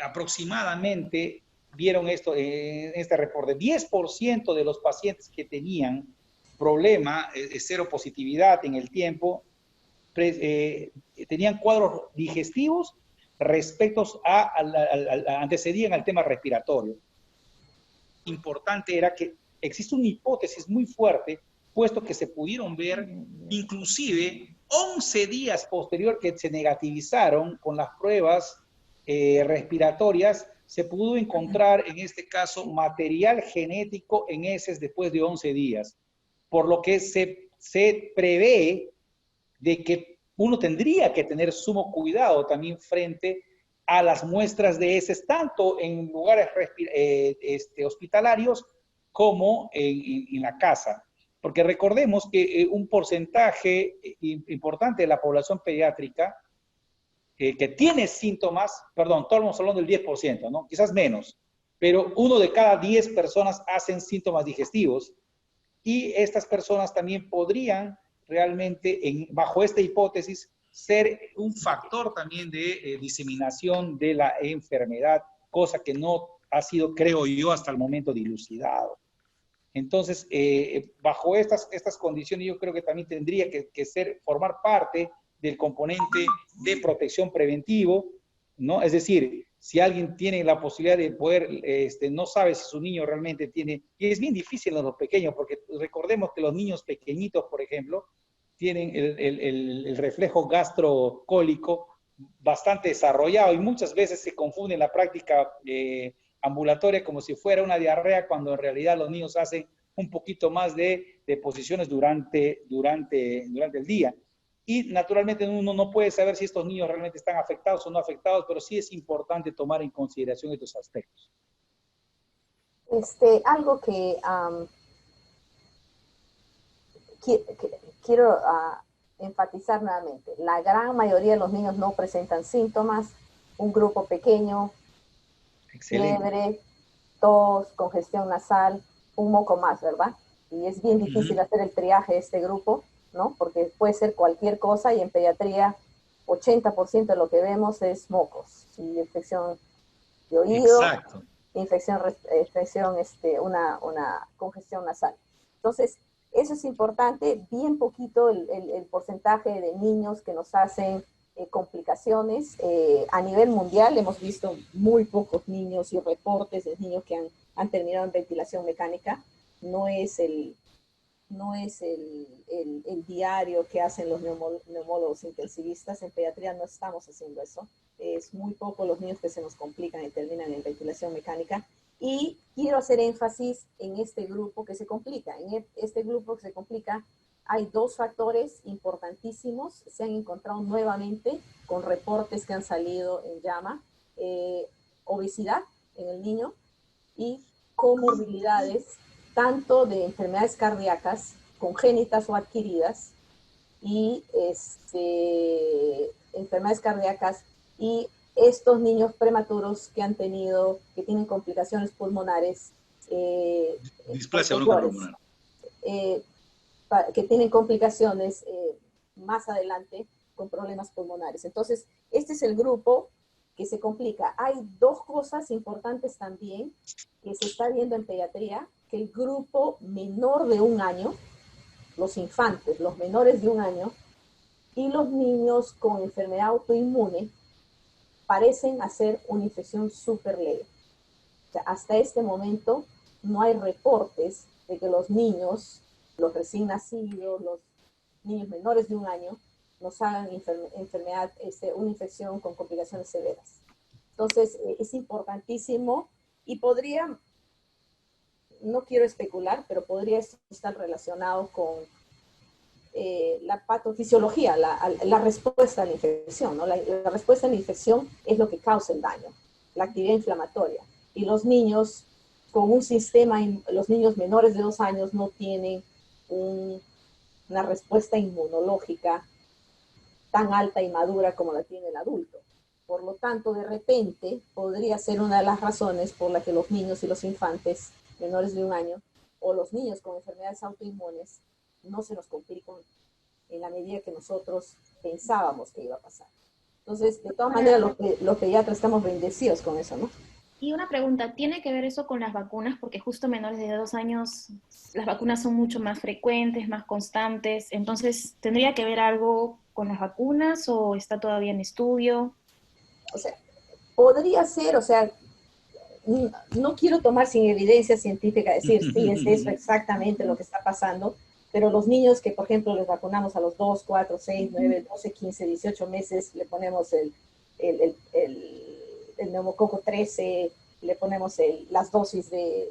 aproximadamente, vieron esto en este reporte, 10% de los pacientes que tenían problema de seropositividad en el tiempo, tenían cuadros digestivos antecedían al tema respiratorio. Importante era que existe una hipótesis muy fuerte, puesto que se pudieron ver inclusive 11 días posterior que se negativizaron con las pruebas respiratorias, se pudo encontrar en este caso material genético en heces después de 11 días, por lo que se prevé de que uno tendría que tener sumo cuidado también frente a las muestras de heces, tanto en lugares hospitalarios como en la casa. Porque recordemos que un porcentaje importante de la población pediátrica que tiene síntomas, perdón, estamos hablando del 10%, ¿no? Quizás menos, pero 1 de cada 10 personas hacen síntomas digestivos y estas personas también podrían realmente, bajo esta hipótesis, ser un factor también de diseminación de la enfermedad, cosa que no ha sido, creo yo, hasta el momento dilucidado. Entonces, bajo estas condiciones, yo creo que también tendría que formar parte del componente de protección preventivo, ¿no? Es decir, si alguien tiene la posibilidad de poder, no sabe si su niño realmente tiene, y es bien difícil en los pequeños, porque recordemos que los niños pequeñitos, por ejemplo, tienen el reflejo gastrocólico bastante desarrollado y muchas veces se confunde en la práctica ambulatoria como si fuera una diarrea, cuando en realidad los niños hacen un poquito más de posiciones durante el día. Y naturalmente uno no puede saber si estos niños realmente están afectados o no afectados, pero sí es importante tomar en consideración estos aspectos. Algo que quiero enfatizar nuevamente. La gran mayoría de los niños no presentan síntomas. Un grupo pequeño, fiebre, tos, congestión nasal, un moco más, ¿verdad? Y es bien difícil hacer el triaje de este grupo, ¿no? Porque puede ser cualquier cosa y en pediatría 80% de lo que vemos es mocos y infección de oído, una congestión nasal. Entonces, eso es importante, bien poquito el porcentaje de niños que nos hacen complicaciones. A nivel mundial hemos visto muy pocos niños y reportes de niños que han terminado en ventilación mecánica. No es el diario que hacen los neumólogos intensivistas. En pediatría no estamos haciendo eso. Es muy poco los niños que se nos complican y terminan en ventilación mecánica. Y quiero hacer énfasis en este grupo que se complica. En este grupo que se complica hay 2 factores importantísimos. Se han encontrado nuevamente con reportes que han salido en JAMA. Obesidad en el niño y comorbilidades tanto de enfermedades cardíacas, congénitas o adquiridas, y enfermedades cardíacas, y estos niños prematuros que tienen complicaciones pulmonares, displasia broncoalveolar, que tienen complicaciones más adelante con problemas pulmonares. Entonces, este es el grupo que se complica. Hay 2 cosas importantes también que se está viendo en pediatría, que el grupo menor de 1 año, los infantes, los menores de 1 año, y los niños con enfermedad autoinmune, parecen hacer una infección súper leve. O sea, hasta este momento no hay reportes de que los niños, los recién nacidos, los niños menores de 1 año, nos hagan una infección con complicaciones severas. Entonces, es importantísimo y no quiero especular, pero podría estar relacionado con la patofisiología, la respuesta a la infección, ¿no? La respuesta a la infección es lo que causa el daño, la actividad inflamatoria. Y los niños con un sistema, los niños menores de 2 años no tienen una respuesta inmunológica tan alta y madura como la tiene el adulto. Por lo tanto, de repente, podría ser una de las razones por la que los niños y los infantes menores de 1 año o los niños con enfermedades autoinmunes no se nos complican en la medida que nosotros pensábamos que iba a pasar. Entonces, de todas maneras, los pediatras estamos bendecidos con eso, ¿no? Y una pregunta, ¿tiene que ver eso con las vacunas? Porque justo menores de 2 años, las vacunas son mucho más frecuentes, más constantes. Entonces, ¿tendría que ver algo con las vacunas o está todavía en estudio? O sea, podría ser, o sea, no quiero tomar sin evidencia científica, decir, sí, es eso exactamente lo que está pasando, pero los niños que, por ejemplo, les vacunamos a los 2, 4, 6, 9, 12, 15, 18 meses, le ponemos el, el neumococo 13, le ponemos las dosis del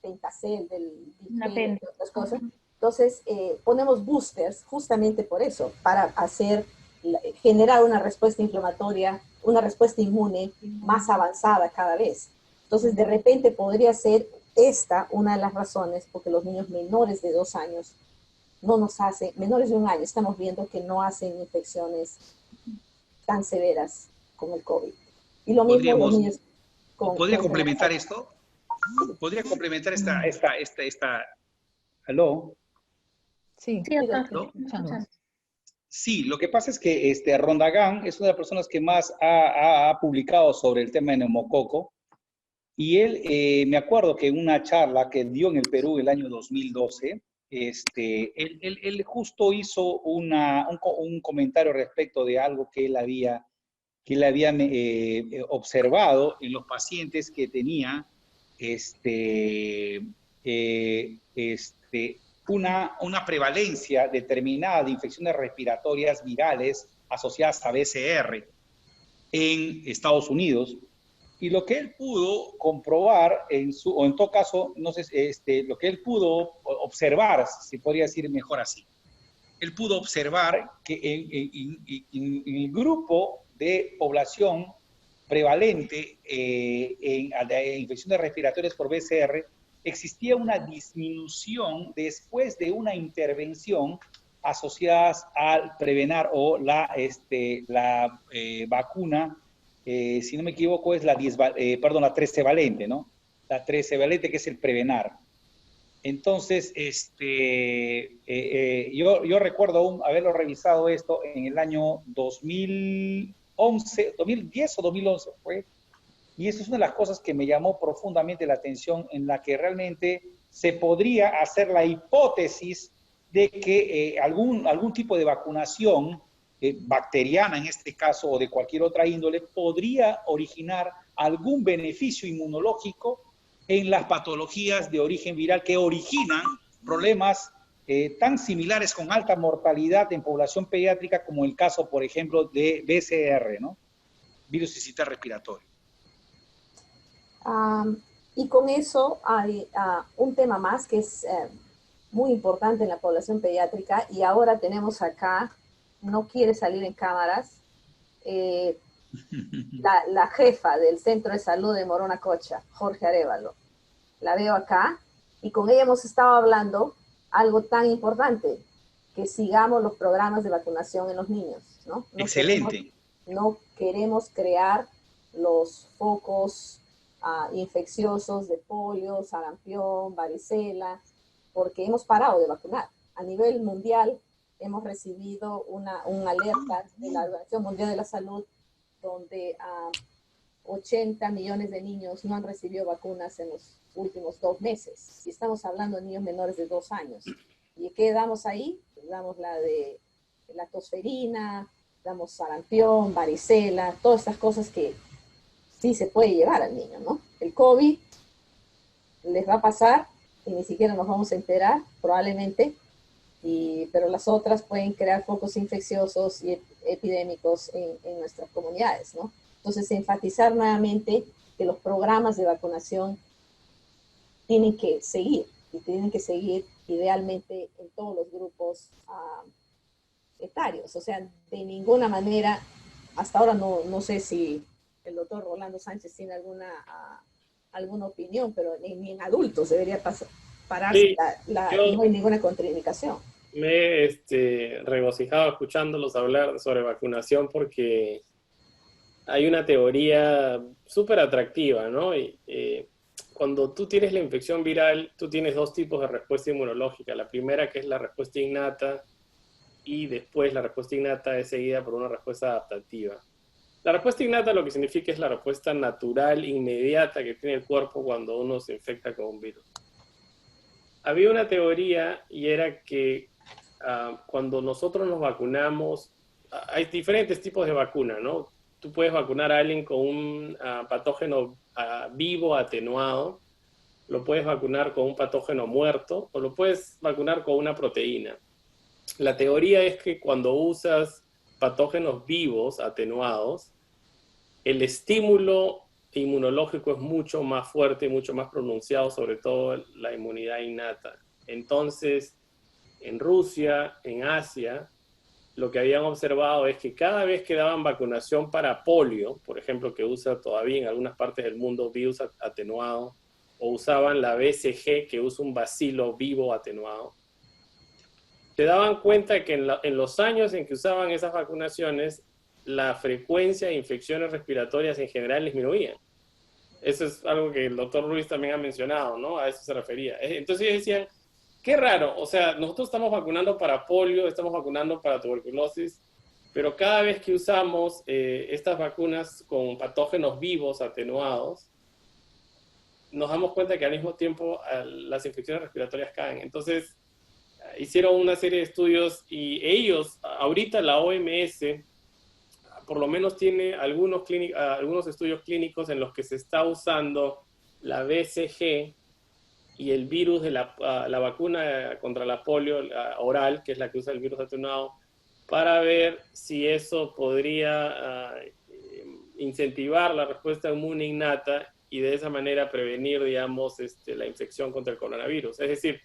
pentacel, del difterio, de otras cosas. Entonces, ponemos boosters justamente por eso, para generar una respuesta inflamatoria, una respuesta inmune más avanzada cada vez. Entonces, de repente podría ser esta una de las razones porque los niños menores de 2 años no nos hacen, menores de 1 año, estamos viendo que no hacen infecciones tan severas con el COVID. Y lo mismo los niños con... ¿Podría complementar esto? ¿Podría complementar ¿Aló? Sí, Sí, doctor. ¿no? Sí, lo que pasa es que Rondagán es una de las personas que más ha publicado sobre el tema de neumococo, y él, me acuerdo que en una charla que dio en el Perú el año 2012, él justo hizo un comentario respecto de algo que él había observado en los pacientes que tenía una prevalencia determinada de infecciones respiratorias virales asociadas a BCR en Estados Unidos. Y lo que él pudo comprobar, o en todo caso, no sé, lo que él pudo observar, si podría decir mejor así, él pudo observar que en el grupo de población prevalente en infecciones respiratorias por BCR, existía una disminución después de una intervención asociadas al Prevenar o la vacuna, si no me equivoco, es la 13 valente, ¿no? La 13 valente, que es el Prevenar. Entonces, yo recuerdo haberlo revisado esto en el año 2011, 2010 o 2011 fue, y eso es una de las cosas que me llamó profundamente la atención, en la que realmente se podría hacer la hipótesis de que algún tipo de vacunación bacteriana en este caso, o de cualquier otra índole, podría originar algún beneficio inmunológico en las patologías de origen viral que originan problemas tan similares con alta mortalidad en población pediátrica como el caso, por ejemplo, de BCR, ¿no? Virus sincitial respiratorio. Y con eso hay un tema más que es muy importante en la población pediátrica, y ahora tenemos acá, no quiere salir en cámaras, la jefa del Centro de Salud de Moronacocha, Jorge Arévalo. La veo acá, y con ella hemos estado hablando algo tan importante, que sigamos los programas de vacunación en los niños, ¿no? Excelente. No queremos crear los focos infecciosos de polio, sarampión, varicela, porque hemos parado de vacunar. A nivel mundial hemos recibido una alerta de la Organización Mundial de la Salud, donde 80 millones de niños no han recibido vacunas en los últimos 2 meses. Y estamos hablando de niños menores de 2 años. ¿Y qué damos ahí? Damos la de la tosferina, damos sarampión, varicela, todas estas cosas que sí se puede llevar al niño, ¿no? El COVID les va a pasar y ni siquiera nos vamos a enterar, probablemente, pero las otras pueden crear focos infecciosos y epidémicos en nuestras comunidades, ¿no? Entonces, enfatizar nuevamente que los programas de vacunación tienen que seguir, y tienen que seguir idealmente en todos los grupos etarios. O sea, de ninguna manera, hasta ahora no sé si el doctor Rolando Sánchez tiene alguna opinión, pero ni en adultos debería pararse, Sí, no hay ninguna contraindicación. me he regocijado escuchándolos hablar sobre vacunación porque hay una teoría súper atractiva, ¿no? Cuando tú tienes la infección viral, tú tienes 2 tipos de respuesta inmunológica. La primera, que es la respuesta innata, y después la respuesta innata es seguida por una respuesta adaptativa. La respuesta innata lo que significa es la respuesta natural, inmediata que tiene el cuerpo cuando uno se infecta con un virus. Había una teoría, y era que cuando nosotros nos vacunamos, hay diferentes tipos de vacuna, ¿no? tú puedes vacunar a alguien con un patógeno vivo atenuado, lo puedes vacunar con un patógeno muerto, o lo puedes vacunar con una proteína. La teoría es que cuando usas patógenos vivos atenuados, el estímulo inmunológico es mucho más fuerte, mucho más pronunciado, sobre todo la inmunidad innata. Entonces, en Rusia, en Asia, lo que habían observado es que cada vez que daban vacunación para polio, por ejemplo, que usa todavía en algunas partes del mundo virus atenuado, o usaban la BCG, que usa un bacilo vivo atenuado, se daban cuenta que en los años en que usaban esas vacunaciones, la frecuencia de infecciones respiratorias en general disminuía. Eso es algo que el doctor Ruiz también ha mencionado, ¿no? A eso se refería. Entonces ellos decían, qué raro, o sea, nosotros estamos vacunando para polio, estamos vacunando para tuberculosis, pero cada vez que usamos estas vacunas con patógenos vivos atenuados, nos damos cuenta que al mismo tiempo las infecciones respiratorias caen. Entonces, hicieron una serie de estudios y ellos, ahorita la OMS, por lo menos tiene algunos estudios clínicos en los que se está usando la BCG y el virus de la vacuna contra la polio oral, que es la que usa el virus atenuado, para ver si eso podría incentivar la respuesta inmune innata y de esa manera prevenir, digamos, la infección contra el coronavirus. Es decir,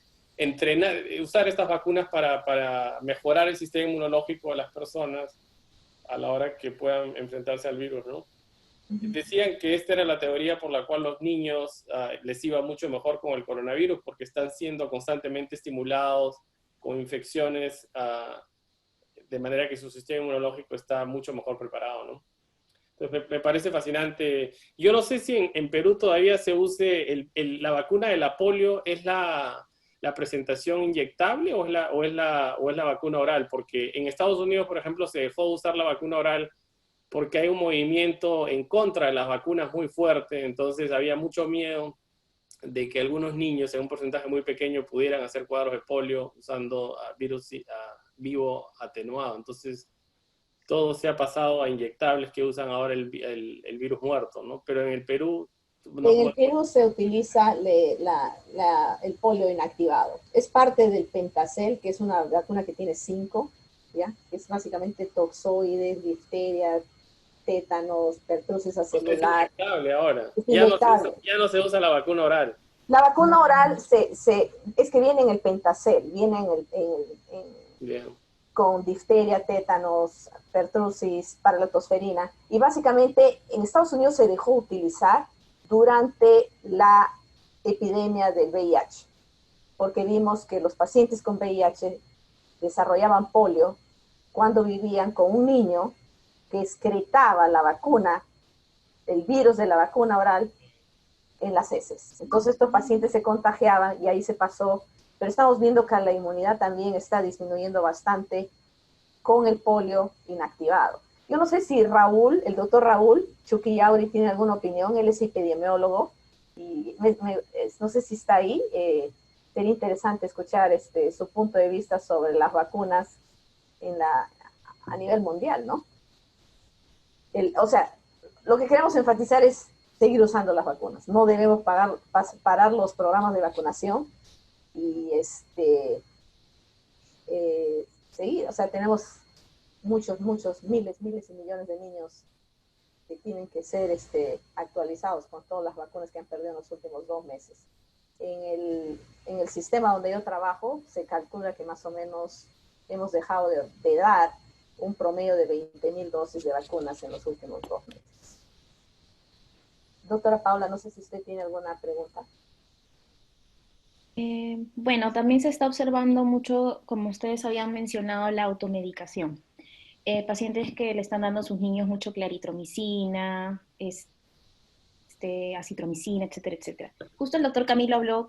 usar estas vacunas para mejorar el sistema inmunológico de las personas a la hora que puedan enfrentarse al virus, ¿no? Decían que esta era la teoría por la cual los niños les iba mucho mejor con el coronavirus, porque están siendo constantemente estimulados con infecciones, de manera que su sistema inmunológico está mucho mejor preparado, ¿no? Entonces me parece fascinante. Yo no sé si en Perú todavía se use la vacuna de la polio, ¿es la presentación inyectable o es la vacuna oral? Porque en Estados Unidos, por ejemplo, se dejó de usar la vacuna oral porque hay un movimiento en contra de las vacunas muy fuerte, entonces había mucho miedo de que algunos niños en un porcentaje muy pequeño pudieran hacer cuadros de polio usando virus vivo atenuado. Entonces, todo se ha pasado a inyectables que usan ahora el virus muerto, ¿no? Pero en el Perú... No en el Perú se utiliza el polio inactivado. Es parte del Pentacel, que es una vacuna que tiene 5, ¿ya? Que es básicamente toxoides, difteria, tétanos, pertussis acelular. Es inyectable ahora. Es inyectable. Ya no se usa la vacuna oral. La vacuna oral es que viene en el Pentacel, viene con difteria, tétanos, pertussis, paralotosferina. Y básicamente en Estados Unidos se dejó utilizar durante la epidemia del VIH, porque vimos que los pacientes con VIH desarrollaban polio cuando vivían con un niño que excretaba la vacuna, el virus de la vacuna oral, en las heces. Entonces estos pacientes se contagiaban y ahí se pasó, pero estamos viendo que la inmunidad también está disminuyendo bastante con el polio inactivado. Yo no sé si Raúl, el doctor Raúl Chuquillauri, tiene alguna opinión, él es epidemiólogo, y no sé si está ahí, sería interesante escuchar su punto de vista sobre las vacunas a nivel mundial, ¿no? O sea, lo que queremos enfatizar es seguir usando las vacunas. No debemos parar los programas de vacunación y seguir. O sea, tenemos muchos, miles y millones de niños que tienen que ser actualizados con todas las vacunas que han perdido en los últimos 2 meses. En el sistema donde yo trabajo, se calcula que más o menos hemos dejado de dar un promedio de 20,000 dosis de vacunas en los últimos 2 meses. Doctora Paula, no sé si usted tiene alguna pregunta. Bueno, también se está observando mucho, como ustedes habían mencionado, la automedicación. Pacientes que le están dando a sus niños mucho claritromicina, acitromicina, etcétera, etcétera. Justo el doctor Camilo habló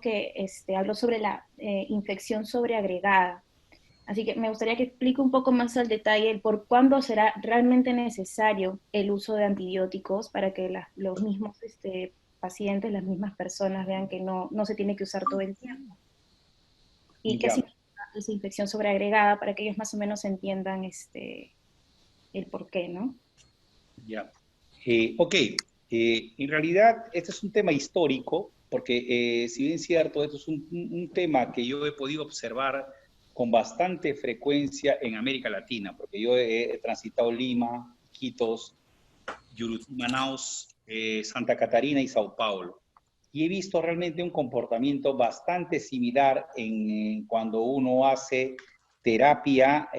sobre la infección sobreagregada. Así que me gustaría que explique un poco más al detalle el por cuándo será realmente necesario el uso de antibióticos para que los mismos pacientes, las mismas personas vean que no se tiene que usar todo el tiempo. Y qué significa esa infección sobreagregada para que ellos más o menos entiendan el por qué, ¿no? Ya. Ok, en realidad este es un tema histórico, porque si bien es cierto, esto es un tema que yo he podido observar con bastante frecuencia en América Latina, porque yo he transitado Lima, Iquitos, Yurutí, Manaus, Santa Catarina y Sao Paulo. Y he visto realmente un comportamiento bastante similar cuando uno hace terapia.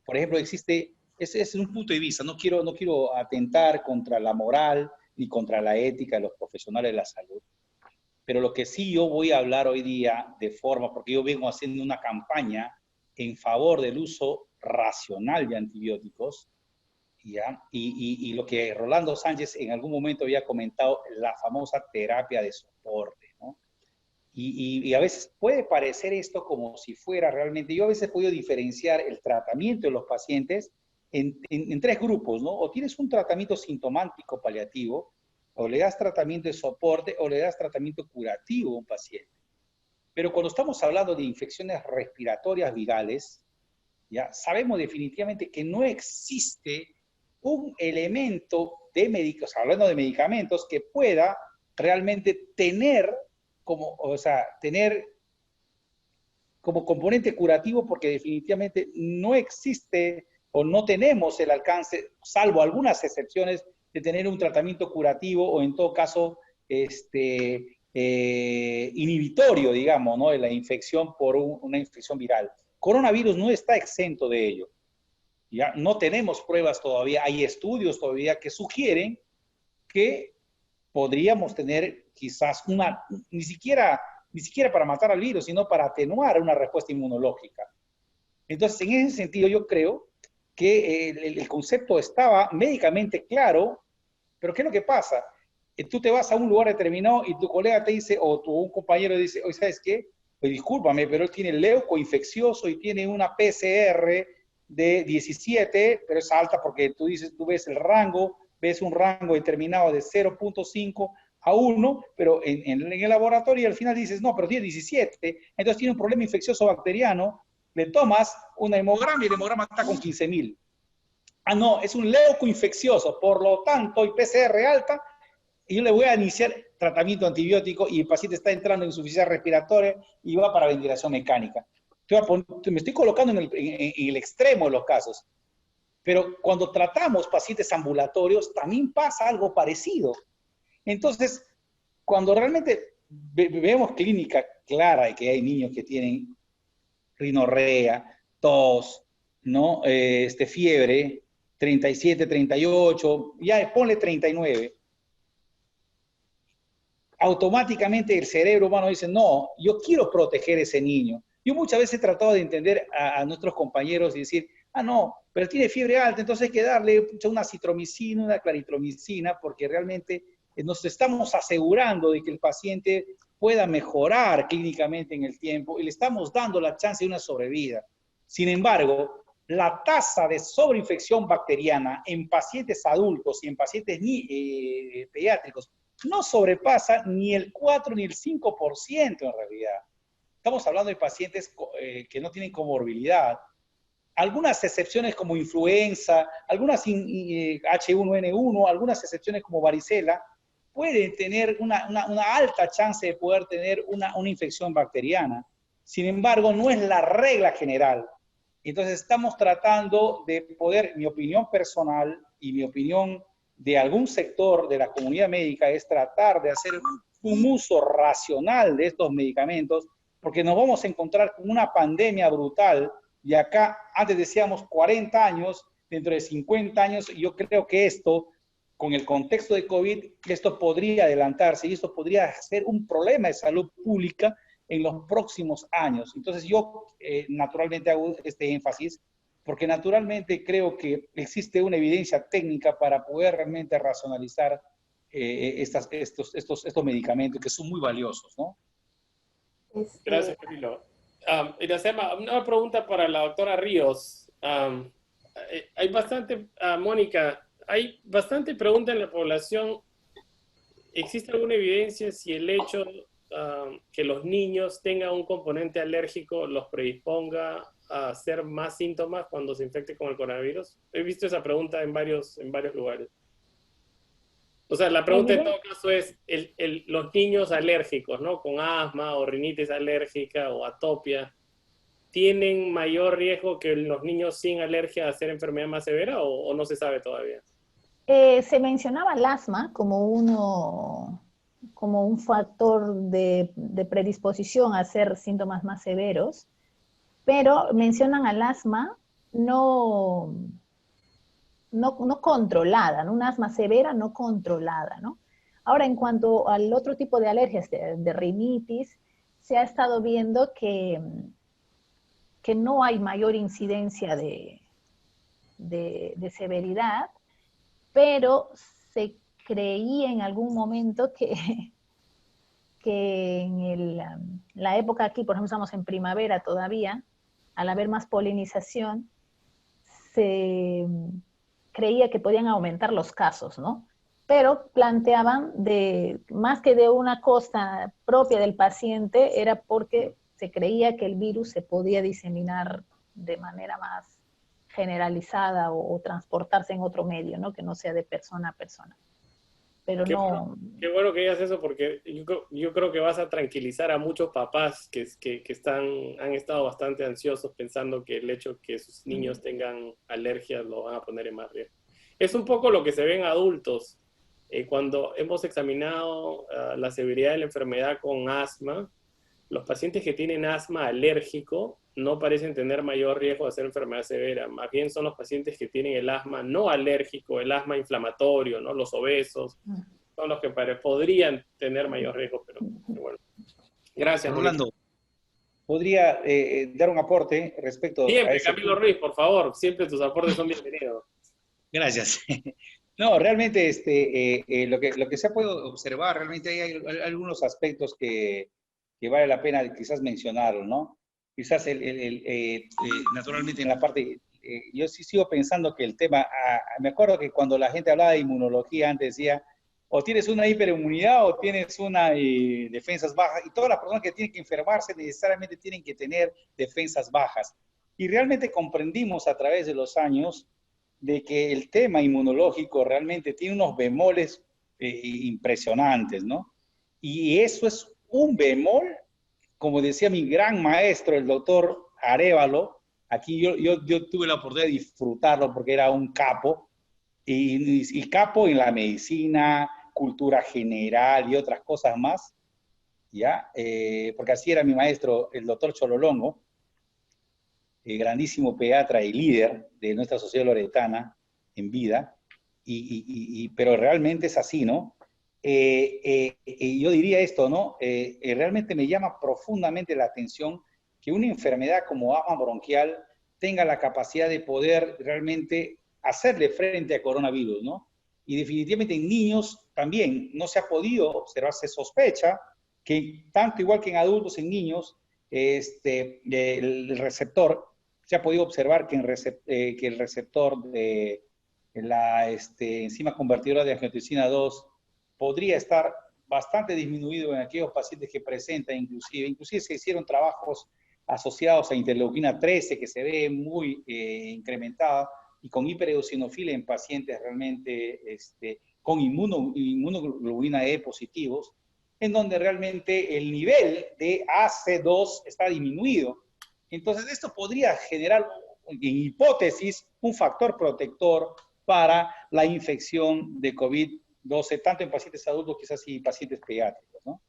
Por ejemplo, ese es un punto de vista, no quiero atentar contra la moral ni contra la ética de los profesionales de la salud, pero lo que sí yo voy a hablar hoy día porque yo vengo haciendo una campaña en favor del uso racional de antibióticos, ¿ya? Y lo que Rolando Sánchez en algún momento había comentado, la famosa terapia de soporte, ¿no? Y a veces puede parecer esto como si fuera realmente, yo a veces he podido diferenciar el tratamiento de los pacientes en tres grupos, ¿no? O tienes un tratamiento sintomático paliativo, o le das tratamiento de soporte, o le das tratamiento curativo a un paciente. Pero cuando estamos hablando de infecciones respiratorias virales, ya sabemos definitivamente que no existe un elemento de medicamentos, hablando de medicamentos, que pueda realmente tener tener como componente curativo, porque definitivamente no existe o no tenemos el alcance, salvo algunas excepciones, de tener un tratamiento curativo o en todo caso inhibitorio, digamos, ¿no? De la infección por una infección viral. Coronavirus no está exento de ello. ¿Ya? No tenemos pruebas todavía, hay estudios todavía que sugieren que podríamos tener quizás ni siquiera para matar al virus, sino para atenuar una respuesta inmunológica. Entonces, en ese sentido, yo creo que el concepto estaba médicamente claro, pero ¿qué es lo que pasa? Tú te vas a un lugar determinado y tu colega te dice, o un compañero dice, oye, ¿sabes qué? Pues discúlpame, pero él tiene leucoinfeccioso y tiene una PCR de 17, pero es alta porque tú ves el rango, ves un rango determinado de 0.5 a 1, pero en el laboratorio al final dices, no, pero tiene 17, entonces tiene un problema infeccioso bacteriano, le tomas una hemograma y el hemograma está con 15.000. Ah, no, es un leucoinfeccioso, por lo tanto, y PCR alta, y yo le voy a iniciar tratamiento antibiótico y el paciente está entrando en insuficiencia respiratoria y va para ventilación mecánica. Me estoy colocando en el extremo de los casos, pero cuando tratamos pacientes ambulatorios también pasa algo parecido. Entonces, cuando realmente vemos clínica clara de que hay niños que tienen rinorrea, tos, ¿no? Fiebre, 37, 38, ya ponle 39. Automáticamente el cerebro humano dice, no, yo quiero proteger a ese niño. Yo muchas veces he tratado de entender a nuestros compañeros y decir, ah, no, pero tiene fiebre alta, entonces hay que darle una citromicina, una claritromicina, porque realmente nos estamos asegurando de que el paciente pueda mejorar clínicamente en el tiempo y le estamos dando la chance de una sobrevida. Sin embargo, la tasa de sobreinfección bacteriana en pacientes adultos y en pacientes pediátricos no sobrepasa ni el 4 ni el 5% en realidad. Estamos hablando de pacientes que no tienen comorbilidad. Algunas excepciones como influenza, algunas H1N1, algunas excepciones como varicela, pueden tener una alta chance de poder tener una infección bacteriana. Sin embargo, no es la regla general. Entonces estamos tratando de poder, mi opinión personal y mi opinión de algún sector de la comunidad médica es tratar de hacer un uso racional de estos medicamentos, porque nos vamos a encontrar con una pandemia brutal, y acá antes decíamos 40 años, dentro de 50 años, yo creo que esto, con el contexto de COVID, esto podría adelantarse y esto podría ser un problema de salud pública en los próximos años. Entonces yo naturalmente hago este énfasis, porque naturalmente creo que existe una evidencia técnica para poder realmente racionalizar estos medicamentos que son muy valiosos, ¿no? Gracias, Camilo. Iracema, una pregunta para la doctora Ríos. Hay bastante, Mónica, hay bastante pregunta en la población. ¿Existe alguna evidencia si el hecho que los niños tengan un componente alérgico los predisponga a hacer más síntomas cuando se infecte con el coronavirus? He visto esa pregunta en varios lugares. O sea, la pregunta en todo caso es, los niños alérgicos, ¿no? Con asma o rinitis alérgica o atopia, ¿tienen mayor riesgo que los niños sin alergia a hacer enfermedad más severa o no se sabe todavía? Se mencionaba el asma como un factor de predisposición a hacer síntomas más severos, pero mencionan al asma no controlada, ¿no? Un asma severa no controlada, ¿no? Ahora, en cuanto al otro tipo de alergias, de rinitis, se ha estado viendo que no hay mayor incidencia de severidad, pero se creía en algún momento que en la época aquí, por ejemplo, estamos en primavera todavía, al haber más polinización, se creía que podían aumentar los casos, ¿no? Pero planteaban más que de una cosa propia del paciente, era porque se creía que el virus se podía diseminar de manera más generalizada o transportarse en otro medio, ¿no? Que no sea de persona a persona. Pero qué bueno que digas eso, porque yo creo que vas a tranquilizar a muchos papás que han estado bastante ansiosos pensando que el hecho que sus niños tengan alergias lo van a poner en más riesgo. Es un poco lo que se ve en adultos. Cuando hemos examinado la severidad de la enfermedad con asma, los pacientes que tienen asma alérgico no parecen tener mayor riesgo de hacer enfermedad severa. Más bien son los pacientes que tienen el asma no alérgico, el asma inflamatorio, ¿no? Los obesos, son los que podrían tener mayor riesgo, pero bueno. Gracias, Rolando. ¿Podría dar un aporte respecto siempre, a ese Camilo Ruiz, por favor, siempre tus aportes son bienvenidos. Gracias. No, realmente lo que se ha podido observar, realmente hay algunos aspectos que vale la pena quizás mencionarlo, ¿no? Quizás naturalmente en la parte, yo sí sigo pensando que el tema, me acuerdo que cuando la gente hablaba de inmunología antes decía, o tienes una hiperinmunidad o tienes una defensas bajas, y todas las personas que tienen que enfermarse necesariamente tienen que tener defensas bajas. Y realmente comprendimos a través de los años de que el tema inmunológico realmente tiene unos bemoles impresionantes, ¿no? Y eso es un bemol, como decía mi gran maestro, el doctor Arévalo, aquí yo tuve la oportunidad de disfrutarlo porque era un capo, y capo en la medicina, cultura general y otras cosas más, ¿ya? Porque así era mi maestro, el doctor Chololongo, el grandísimo pediatra y líder de nuestra sociedad loretana en vida, pero realmente es así, ¿no? Yo diría esto, ¿no? Realmente me llama profundamente la atención que una enfermedad como asma bronquial tenga la capacidad de poder realmente hacerle frente a coronavirus, ¿no? Y definitivamente en niños también no se ha podido observar, se sospecha que tanto igual que en adultos, en niños, el receptor, se ha podido observar que el receptor de la enzima convertidora de angiotensina 2 podría estar bastante disminuido en aquellos pacientes que presentan, inclusive se hicieron trabajos asociados a interleuquina 13 que se ve muy incrementada, y con hipereosinofilia en pacientes realmente con inmunoglobulina E positivos, en donde realmente el nivel de AC2 está disminuido. Entonces, esto podría generar, en hipótesis, un factor protector para la infección de COVID-12, tanto en pacientes adultos, quizás y pacientes pediátricos, ¿no?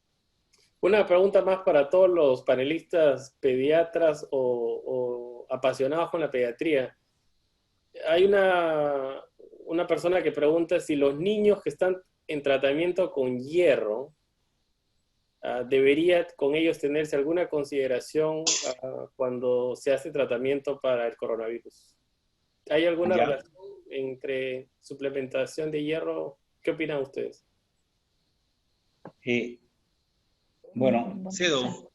Una pregunta más para todos los panelistas pediatras o apasionados con la pediatría. Hay una persona que pregunta si los niños que están en tratamiento con hierro, ¿debería con ellos tenerse alguna consideración cuando se hace tratamiento para el coronavirus? ¿Hay alguna relación entre suplementación de hierro? ¿Qué opinan ustedes? Bueno, Cedo,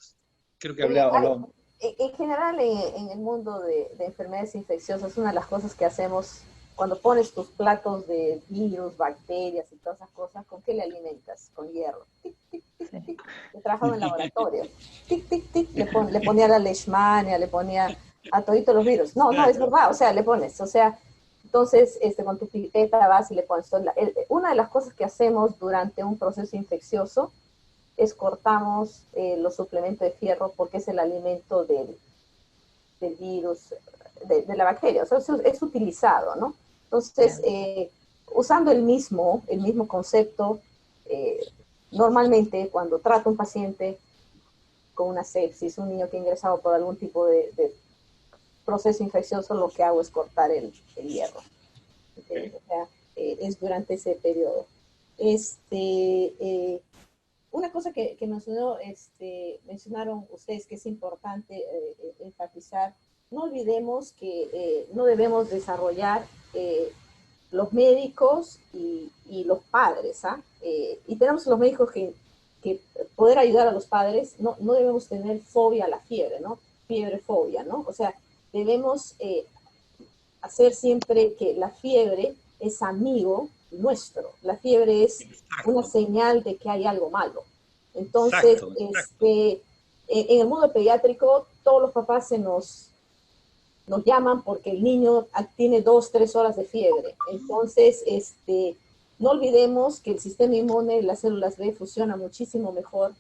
creo que hablado. En general, en el mundo de enfermedades infecciosas, una de las cosas que hacemos cuando pones tus platos de virus, bacterias y todas esas cosas, ¿con qué le alimentas? Con hierro. Tic, tic, tic, tic. He trabajado en laboratorio. Tic, tic, tic. Le ponía la leishmania, le ponía a toditos los virus. No, es verdad. O sea, le pones. O sea, Entonces, con tu pipeta vas y le pones. Una de las cosas que hacemos durante un proceso infeccioso es cortamos los suplementos de fierro porque es el alimento del virus, de la bacteria, o sea, es utilizado, ¿no? Entonces, usando el mismo concepto, normalmente cuando trato a un paciente con una sepsis, un niño que ha ingresado por algún tipo de proceso infeccioso, lo que hago es cortar el hierro. ¿Okay? O sea, es durante ese periodo. Una cosa que mencionaron ustedes que es importante enfatizar, no olvidemos que no debemos desarrollar los médicos y los padres, ¿ah? Y tenemos los médicos que poder ayudar a los padres, no debemos tener fobia a la fiebre, ¿no? Fiebre-fobia, ¿no? O sea, debemos hacer siempre que la fiebre es amigo nuestro. La fiebre es una señal de que hay algo malo. Entonces, en el mundo pediátrico, todos los papás nos llaman porque el niño tiene 2, 3 horas de fiebre. Entonces, no olvidemos que el sistema inmune, las células B, funciona muchísimo mejor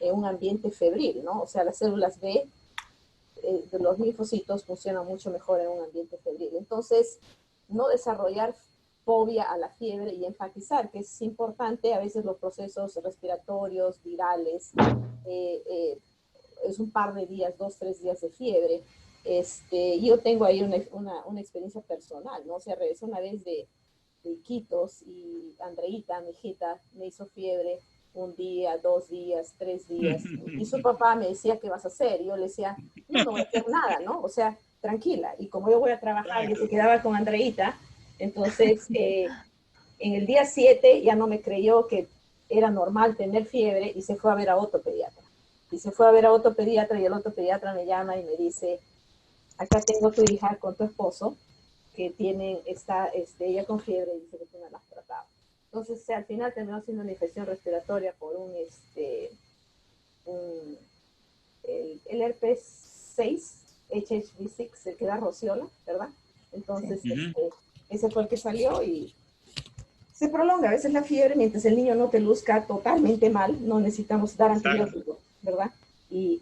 en un ambiente febril, ¿no? O sea, las células B de los linfocitos funcionan mucho mejor en un ambiente febril. Entonces, no desarrollar fobia a la fiebre y enfatizar que es importante a veces los procesos respiratorios, virales, es un par de días, 2, 3 días de fiebre. Yo tengo ahí una experiencia personal, ¿no? O sea, regresé una vez de Iquitos y Andreita, mi hijita, me hizo fiebre 1 día, 2 días, 3 días. Y su papá me decía, ¿qué vas a hacer? Y yo le decía, no voy a hacer nada, ¿no? O sea, tranquila. Y como yo voy a trabajar, yo se quedaba con Andreita, entonces en el día 7 ya no me creyó que era normal tener fiebre y se fue a ver a otro pediatra. Y se fue a ver a otro pediatra y el otro pediatra me llama y me dice, acá tengo tu hija con tu esposo, que está ella con fiebre y dice que tú no la has tratado. Entonces, al final terminó siendo una infección respiratoria por el herpes 6, HHV6, el que da rociola, ¿verdad? Entonces, sí. Ese fue el que salió y se prolonga a veces la fiebre mientras el niño no te luzca totalmente mal, no necesitamos dar antibióticos, ¿verdad? Y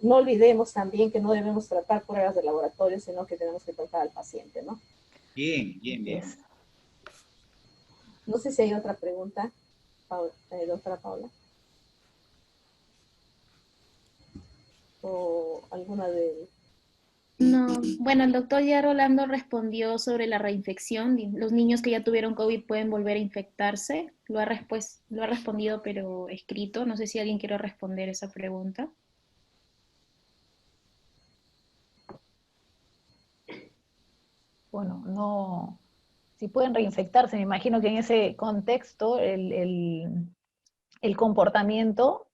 no olvidemos también que no debemos tratar pruebas de laboratorio, sino que tenemos que tratar al paciente, ¿no? Bien. No sé si hay otra pregunta, doctora Paula. O alguna de... No, bueno, el doctor ya Rolando respondió sobre la reinfección. Los niños que ya tuvieron COVID pueden volver a infectarse. Lo ha respondido, pero escrito. No sé si alguien quiere responder esa pregunta. Bueno, no, si pueden reinfectarse, me imagino que en ese contexto el comportamiento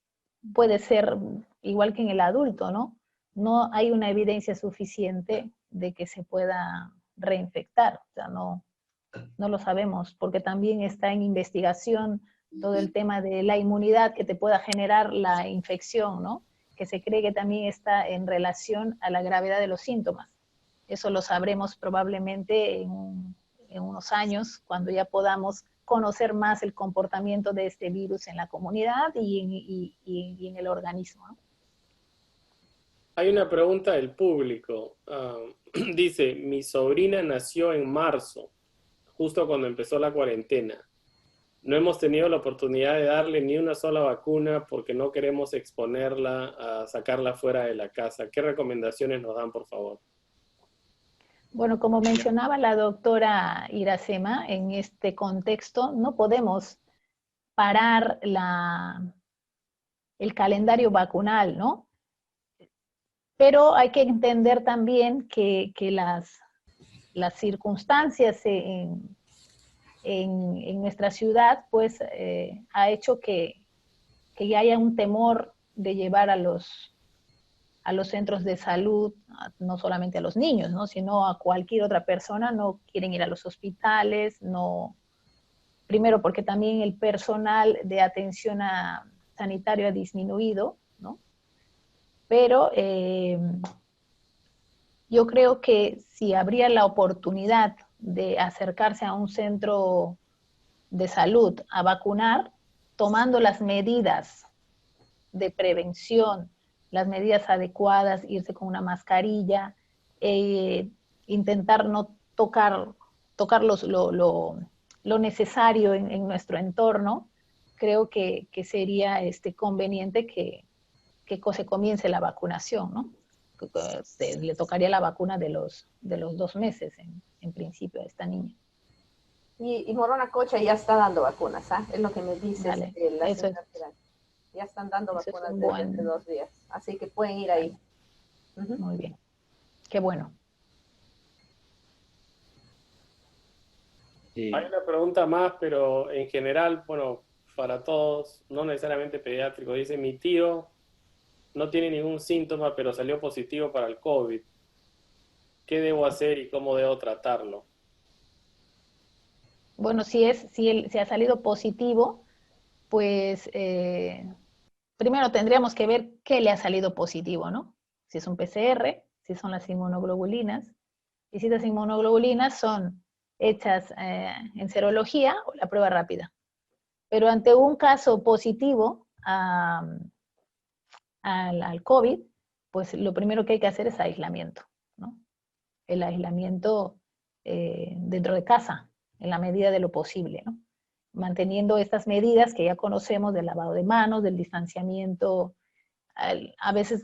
puede ser igual que en el adulto, ¿no? No hay una evidencia suficiente de que se pueda reinfectar, o sea, no lo sabemos, porque también está en investigación todo el tema de la inmunidad que te pueda generar la infección, ¿no? Que se cree que también está en relación a la gravedad de los síntomas. Eso lo sabremos probablemente en unos años, cuando ya podamos conocer más el comportamiento de este virus en la comunidad y en el organismo, ¿no? Hay una pregunta del público. Dice, mi sobrina nació en marzo, justo cuando empezó la cuarentena. No hemos tenido la oportunidad de darle ni una sola vacuna porque no queremos exponerla a sacarla fuera de la casa. ¿Qué recomendaciones nos dan, por favor? Bueno, como mencionaba la doctora Iracema, en este contexto no podemos parar el calendario vacunal, ¿no? Pero hay que entender también que las circunstancias en nuestra ciudad, pues, ha hecho que ya haya un temor de llevar a los centros de salud, no solamente a los niños, ¿no? Sino a cualquier otra persona, no quieren ir a los hospitales, no, primero porque también el personal de atención sanitario ha disminuido, ¿no? Pero yo creo que si habría la oportunidad de acercarse a un centro de salud a vacunar, tomando las medidas de prevención, las medidas adecuadas, irse con una mascarilla, intentar no tocar lo necesario en nuestro entorno, creo que sería conveniente que se comience la vacunación, ¿no? Le tocaría la vacuna de los 2 meses en principio a esta niña. Y Morona Cocha ya está dando vacunas, ¿ah? Es lo que me dice Vale, la eso señora Terán. Ya están dando eso es vacunas un desde buen- hace 2 días, así que pueden ir ahí. Ujú. Muy bien. Qué bueno. Sí. Hay una pregunta más, pero en general, bueno, para todos, no necesariamente pediátrico. Dice, mi tío no tiene ningún síntoma, pero salió positivo para el COVID. ¿Qué debo hacer y cómo debo tratarlo? Bueno, si ha salido positivo, pues primero tendríamos que ver qué le ha salido positivo, ¿no? Si es un PCR, si son las inmunoglobulinas, y si las inmunoglobulinas son hechas en serología o la prueba rápida. Pero ante un caso positivo al COVID, pues lo primero que hay que hacer es aislamiento, ¿no? El aislamiento dentro de casa, en la medida de lo posible, ¿no? Manteniendo estas medidas que ya conocemos del lavado de manos, del distanciamiento, a veces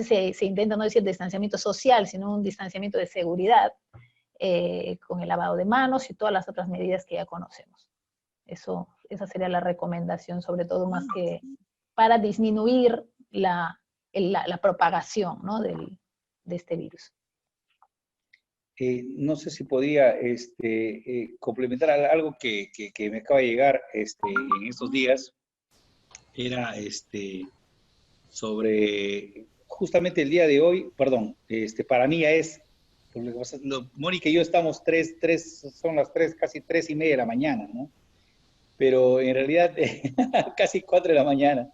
se intenta no decir distanciamiento social, sino un distanciamiento de seguridad, con el lavado de manos y todas las otras medidas que ya conocemos. Esa sería la recomendación, sobre todo más que para disminuir la propagación, ¿no? de este virus. No sé si podía complementar algo que me acaba de llegar en estos días. Era sobre justamente el día de hoy, perdón, para mí ya es, Mónica y yo estamos son las 3, casi 3:30 de la mañana, ¿no? Pero en realidad, casi 4 de la mañana.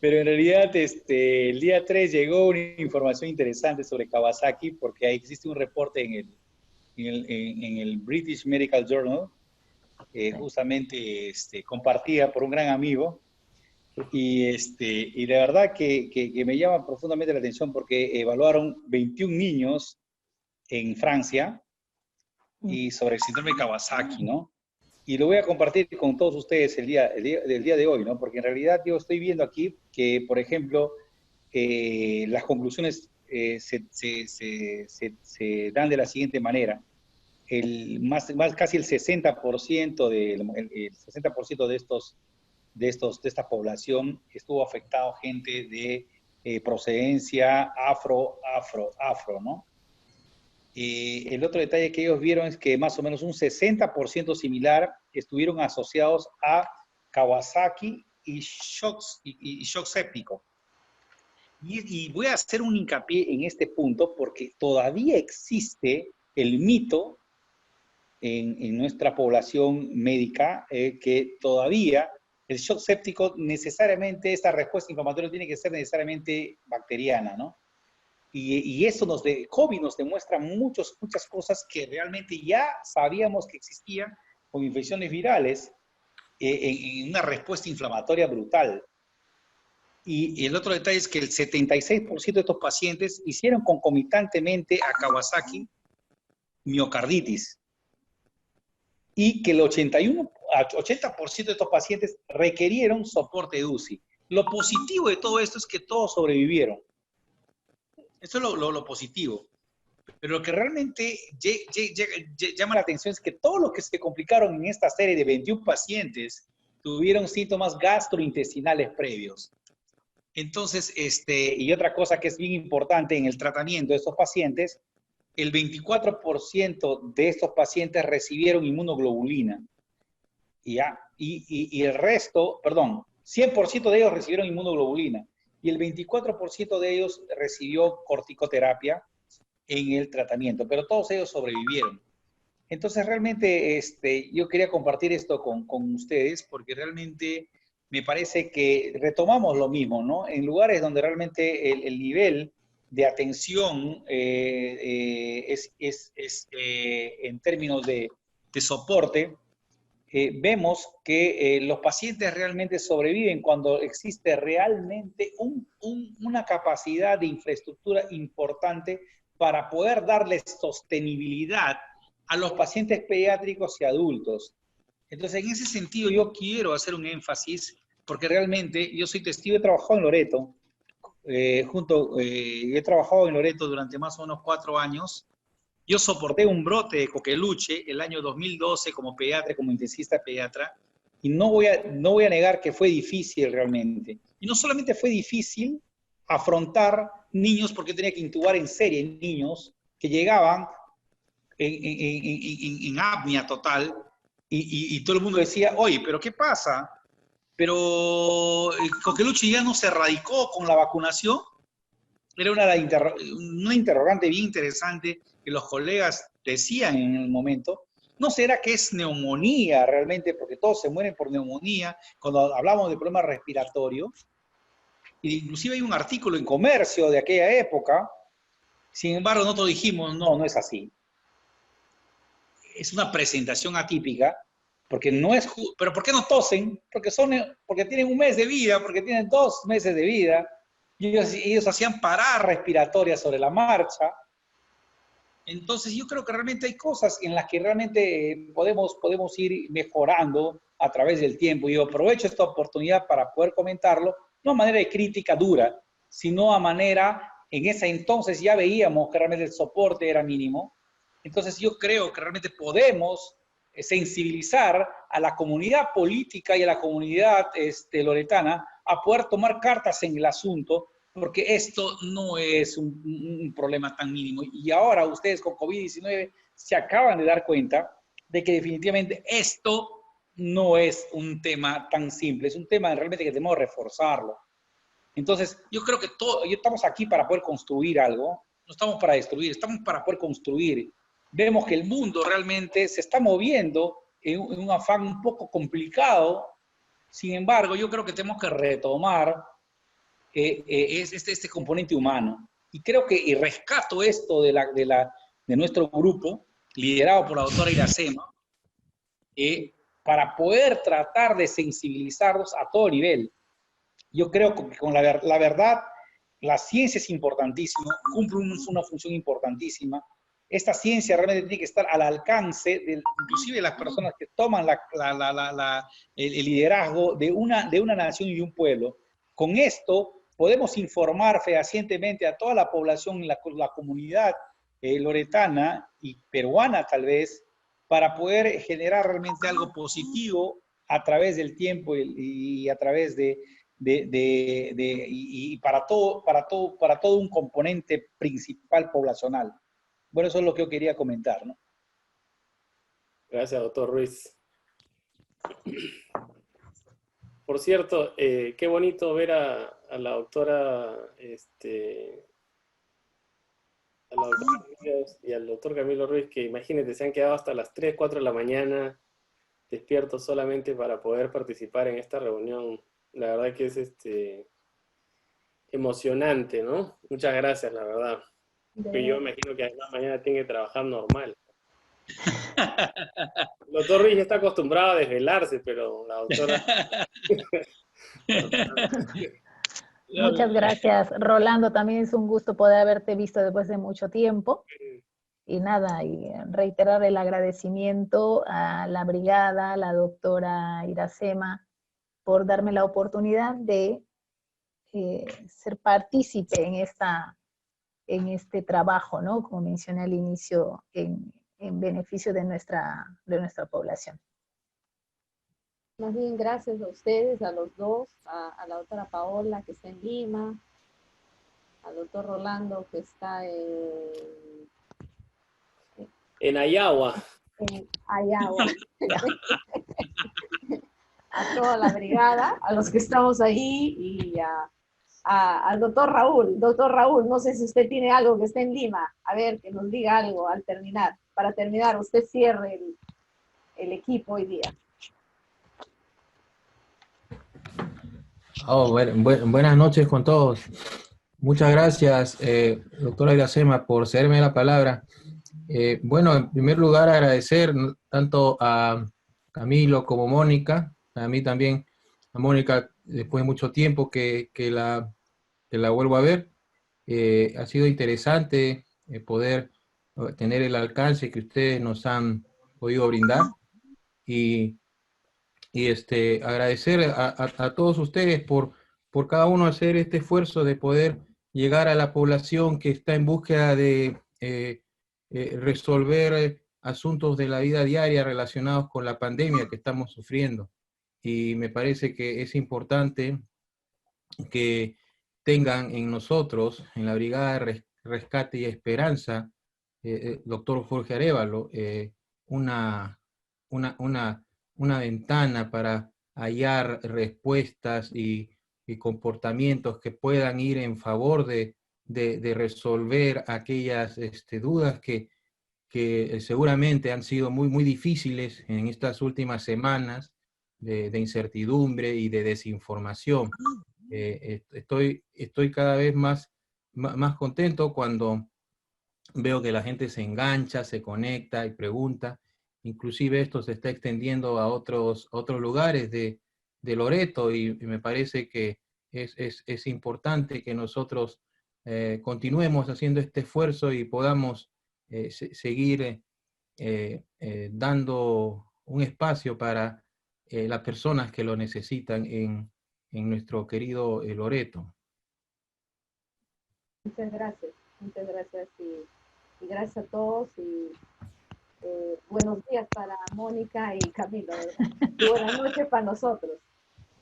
Pero en realidad, el día 3 llegó una información interesante sobre Kawasaki, porque ahí existe un reporte en el British Medical Journal, justamente compartida por un gran amigo, y la verdad que me llama profundamente la atención porque evaluaron 21 niños en Francia y sobre el síndrome de Kawasaki, ¿no? Y lo voy a compartir con todos ustedes el día de hoy, ¿no? Porque en realidad yo estoy viendo aquí que, por ejemplo, las conclusiones se dan de la siguiente manera. Casi el 60% el 60% de esta población estuvo afectado gente de procedencia afro, ¿no? El otro detalle que ellos vieron es que más o menos un 60% similar estuvieron asociados a Kawasaki y shock séptico. Y voy a hacer un hincapié en este punto porque todavía existe el mito en nuestra población médica que todavía el shock séptico necesariamente, esta respuesta inflamatoria tiene que ser necesariamente bacteriana, ¿no? Y eso COVID nos demuestra muchas cosas que realmente ya sabíamos que existían con infecciones virales en una respuesta inflamatoria brutal. Y el otro detalle es que el 76% de estos pacientes hicieron concomitantemente a Kawasaki miocarditis y que el 80% de estos pacientes requirieron soporte de UCI. Lo positivo de todo esto es que todos sobrevivieron. Esto es lo positivo. Pero lo que realmente llama la atención es que todos los que se complicaron en esta serie de 21 pacientes tuvieron síntomas gastrointestinales previos. Entonces, y otra cosa que es bien importante en el tratamiento de estos pacientes, el 24% de estos pacientes recibieron inmunoglobulina. Y el resto, perdón, 100% de ellos recibieron inmunoglobulina. Y el 24% de ellos recibió corticoterapia en el tratamiento, pero todos ellos sobrevivieron. Entonces, realmente, yo quería compartir esto con ustedes, porque realmente me parece que retomamos lo mismo, ¿no? En lugares donde realmente el nivel de atención en términos de soporte, vemos que los pacientes realmente sobreviven cuando existe realmente una capacidad de infraestructura importante para poder darles sostenibilidad a los pacientes pediátricos y adultos. Entonces, en ese sentido, yo quiero hacer un énfasis, porque realmente yo soy testigo, he trabajado en Loreto, he trabajado en Loreto durante más o menos 4 años. Yo soporté un brote de coqueluche el año 2012 como pediatra, como intensivista pediatra, y no voy a negar que fue difícil realmente. Y no solamente fue difícil afrontar niños, porque tenía que intubar en serie niños que llegaban en apnea total, y todo el mundo decía, oye, ¿pero qué pasa? Pero el coqueluche ya no se erradicó con la vacunación. Era una interrogante bien interesante que los colegas decían en el momento. ¿No será que es neumonía realmente? Porque todos se mueren por neumonía cuando hablamos de problemas respiratorios. Inclusive hay un artículo en Comercio de aquella época. Sin embargo, nosotros dijimos, no es así. Es una presentación atípica, porque no es... ¿Pero por qué no tosen? Porque tienen 1 mes de vida, porque tienen 2 meses de vida. Y ellos hacían paradas respiratorias sobre la marcha. Entonces yo creo que realmente hay cosas en las que realmente podemos ir mejorando a través del tiempo. Y yo aprovecho esta oportunidad para poder comentarlo, no a manera de crítica dura, sino a manera, en ese entonces ya veíamos que realmente el soporte era mínimo. Entonces yo creo que realmente podemos sensibilizar a la comunidad política y a la comunidad loretana a poder tomar cartas en el asunto, porque esto no es un problema tan mínimo. Y ahora ustedes con COVID-19 se acaban de dar cuenta de que definitivamente esto no es un tema tan simple, es un tema realmente que tenemos que reforzarlo. Entonces, yo creo que estamos aquí para poder construir algo, no estamos para destruir, estamos para poder construir. Vemos que el mundo realmente se está moviendo en un afán un poco complicado. Sin embargo, yo creo que tenemos que retomar este componente humano. Y creo que, y rescato esto de nuestro grupo, liderado por la doctora Iracema, para poder tratar de sensibilizarlos a todo nivel. Yo creo que con la verdad, la ciencia es importantísima, cumple una función importantísima. Esta ciencia realmente tiene que estar al alcance, inclusive de las personas que toman el liderazgo de una nación y de un pueblo. Con esto podemos informar fehacientemente a toda la población, la comunidad loretana y peruana tal vez, para poder generar realmente algo positivo a través del tiempo y a través para todo un componente principal poblacional. Bueno, eso es lo que yo quería comentar, ¿no? Gracias, doctor Ruiz. Por cierto, qué bonito ver a la doctora, Ríos y al doctor Camilo Ruiz, que imagínate, se han quedado hasta las 3, 4 de la mañana despiertos solamente para poder participar en esta reunión. La verdad que es emocionante, ¿no? Muchas gracias, la verdad. Porque yo imagino que además mañana tiene que trabajar normal. El doctor Ruiz está acostumbrado a desvelarse, pero la doctora... Muchas gracias, Rolando. También es un gusto poder haberte visto después de mucho tiempo. Y nada, y reiterar el agradecimiento a la brigada, a la doctora Iracema, por darme la oportunidad de ser partícipe en este trabajo, ¿no? Como mencioné al inicio, en beneficio de nuestra población. Más bien, gracias a ustedes, a los dos, a la doctora Paola, que está en Lima, al doctor Rolando, que está en Ayagua. En Ayagua. A toda la brigada, a los que estamos ahí, y al doctor Raúl. Doctor Raúl, no sé si usted tiene algo que esté en Lima. A ver, que nos diga algo al terminar. Para terminar, usted cierre el equipo hoy día. Buenas noches con todos. Muchas gracias, doctora Iracema, por cederme la palabra. Bueno, en primer lugar, agradecer tanto a Camilo como Mónica, a mí también, a Mónica, después de mucho tiempo que la vuelvo a ver. Ha sido interesante poder tener el alcance que ustedes nos han podido brindar y agradecer a todos ustedes por cada uno hacer este esfuerzo de poder llegar a la población que está en búsqueda de resolver asuntos de la vida diaria relacionados con la pandemia que estamos sufriendo. Y me parece que es importante que tengan en nosotros, en la Brigada de Rescate y Esperanza, doctor Jorge Arévalo, una ventana para hallar respuestas y comportamientos que puedan ir en favor de resolver aquellas dudas que seguramente han sido muy difíciles en estas últimas semanas de incertidumbre y de desinformación. Estoy cada vez más contento cuando veo que la gente se engancha, se conecta y pregunta. Inclusive esto se está extendiendo a otros lugares de Loreto y me parece que es importante que nosotros continuemos haciendo este esfuerzo y podamos seguir dando un espacio para las personas que lo necesitan en nuestro querido Loreto. Muchas gracias y gracias a todos y buenos días para Mónica y Camilo, ¿verdad? Y buenas noches para nosotros,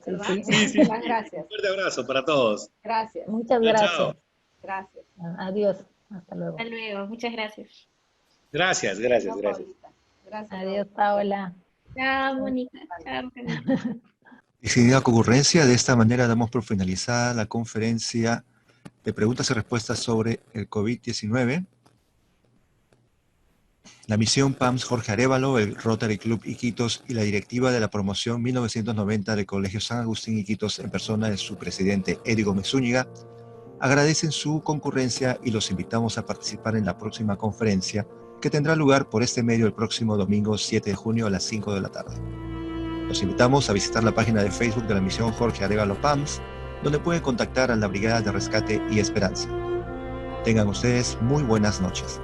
¿verdad? Sí. Muchas gracias. Un fuerte abrazo para todos. Gracias. Muchas gracias. Chao. Gracias. Adiós. Hasta luego. Hasta luego, muchas gracias. Gracias. Gracias. Adiós, Paola. Chao, Mónica. Chao, Camilo. Distinguida concurrencia, de esta manera damos por finalizada la conferencia de preguntas y respuestas sobre el COVID-19. La misión PAMS Jorge Arévalo, el Rotary Club Iquitos y la directiva de la promoción 1990 del Colegio San Agustín Iquitos en persona de su presidente Eddie Gómez Zúñiga agradecen su concurrencia y los invitamos a participar en la próxima conferencia que tendrá lugar por este medio el próximo domingo 7 de junio a las 5 de la tarde. Los invitamos a visitar la página de Facebook de la misión Jorge Arévalo PAMS, donde pueden contactar a la Brigada de Rescate y Esperanza. Tengan ustedes muy buenas noches.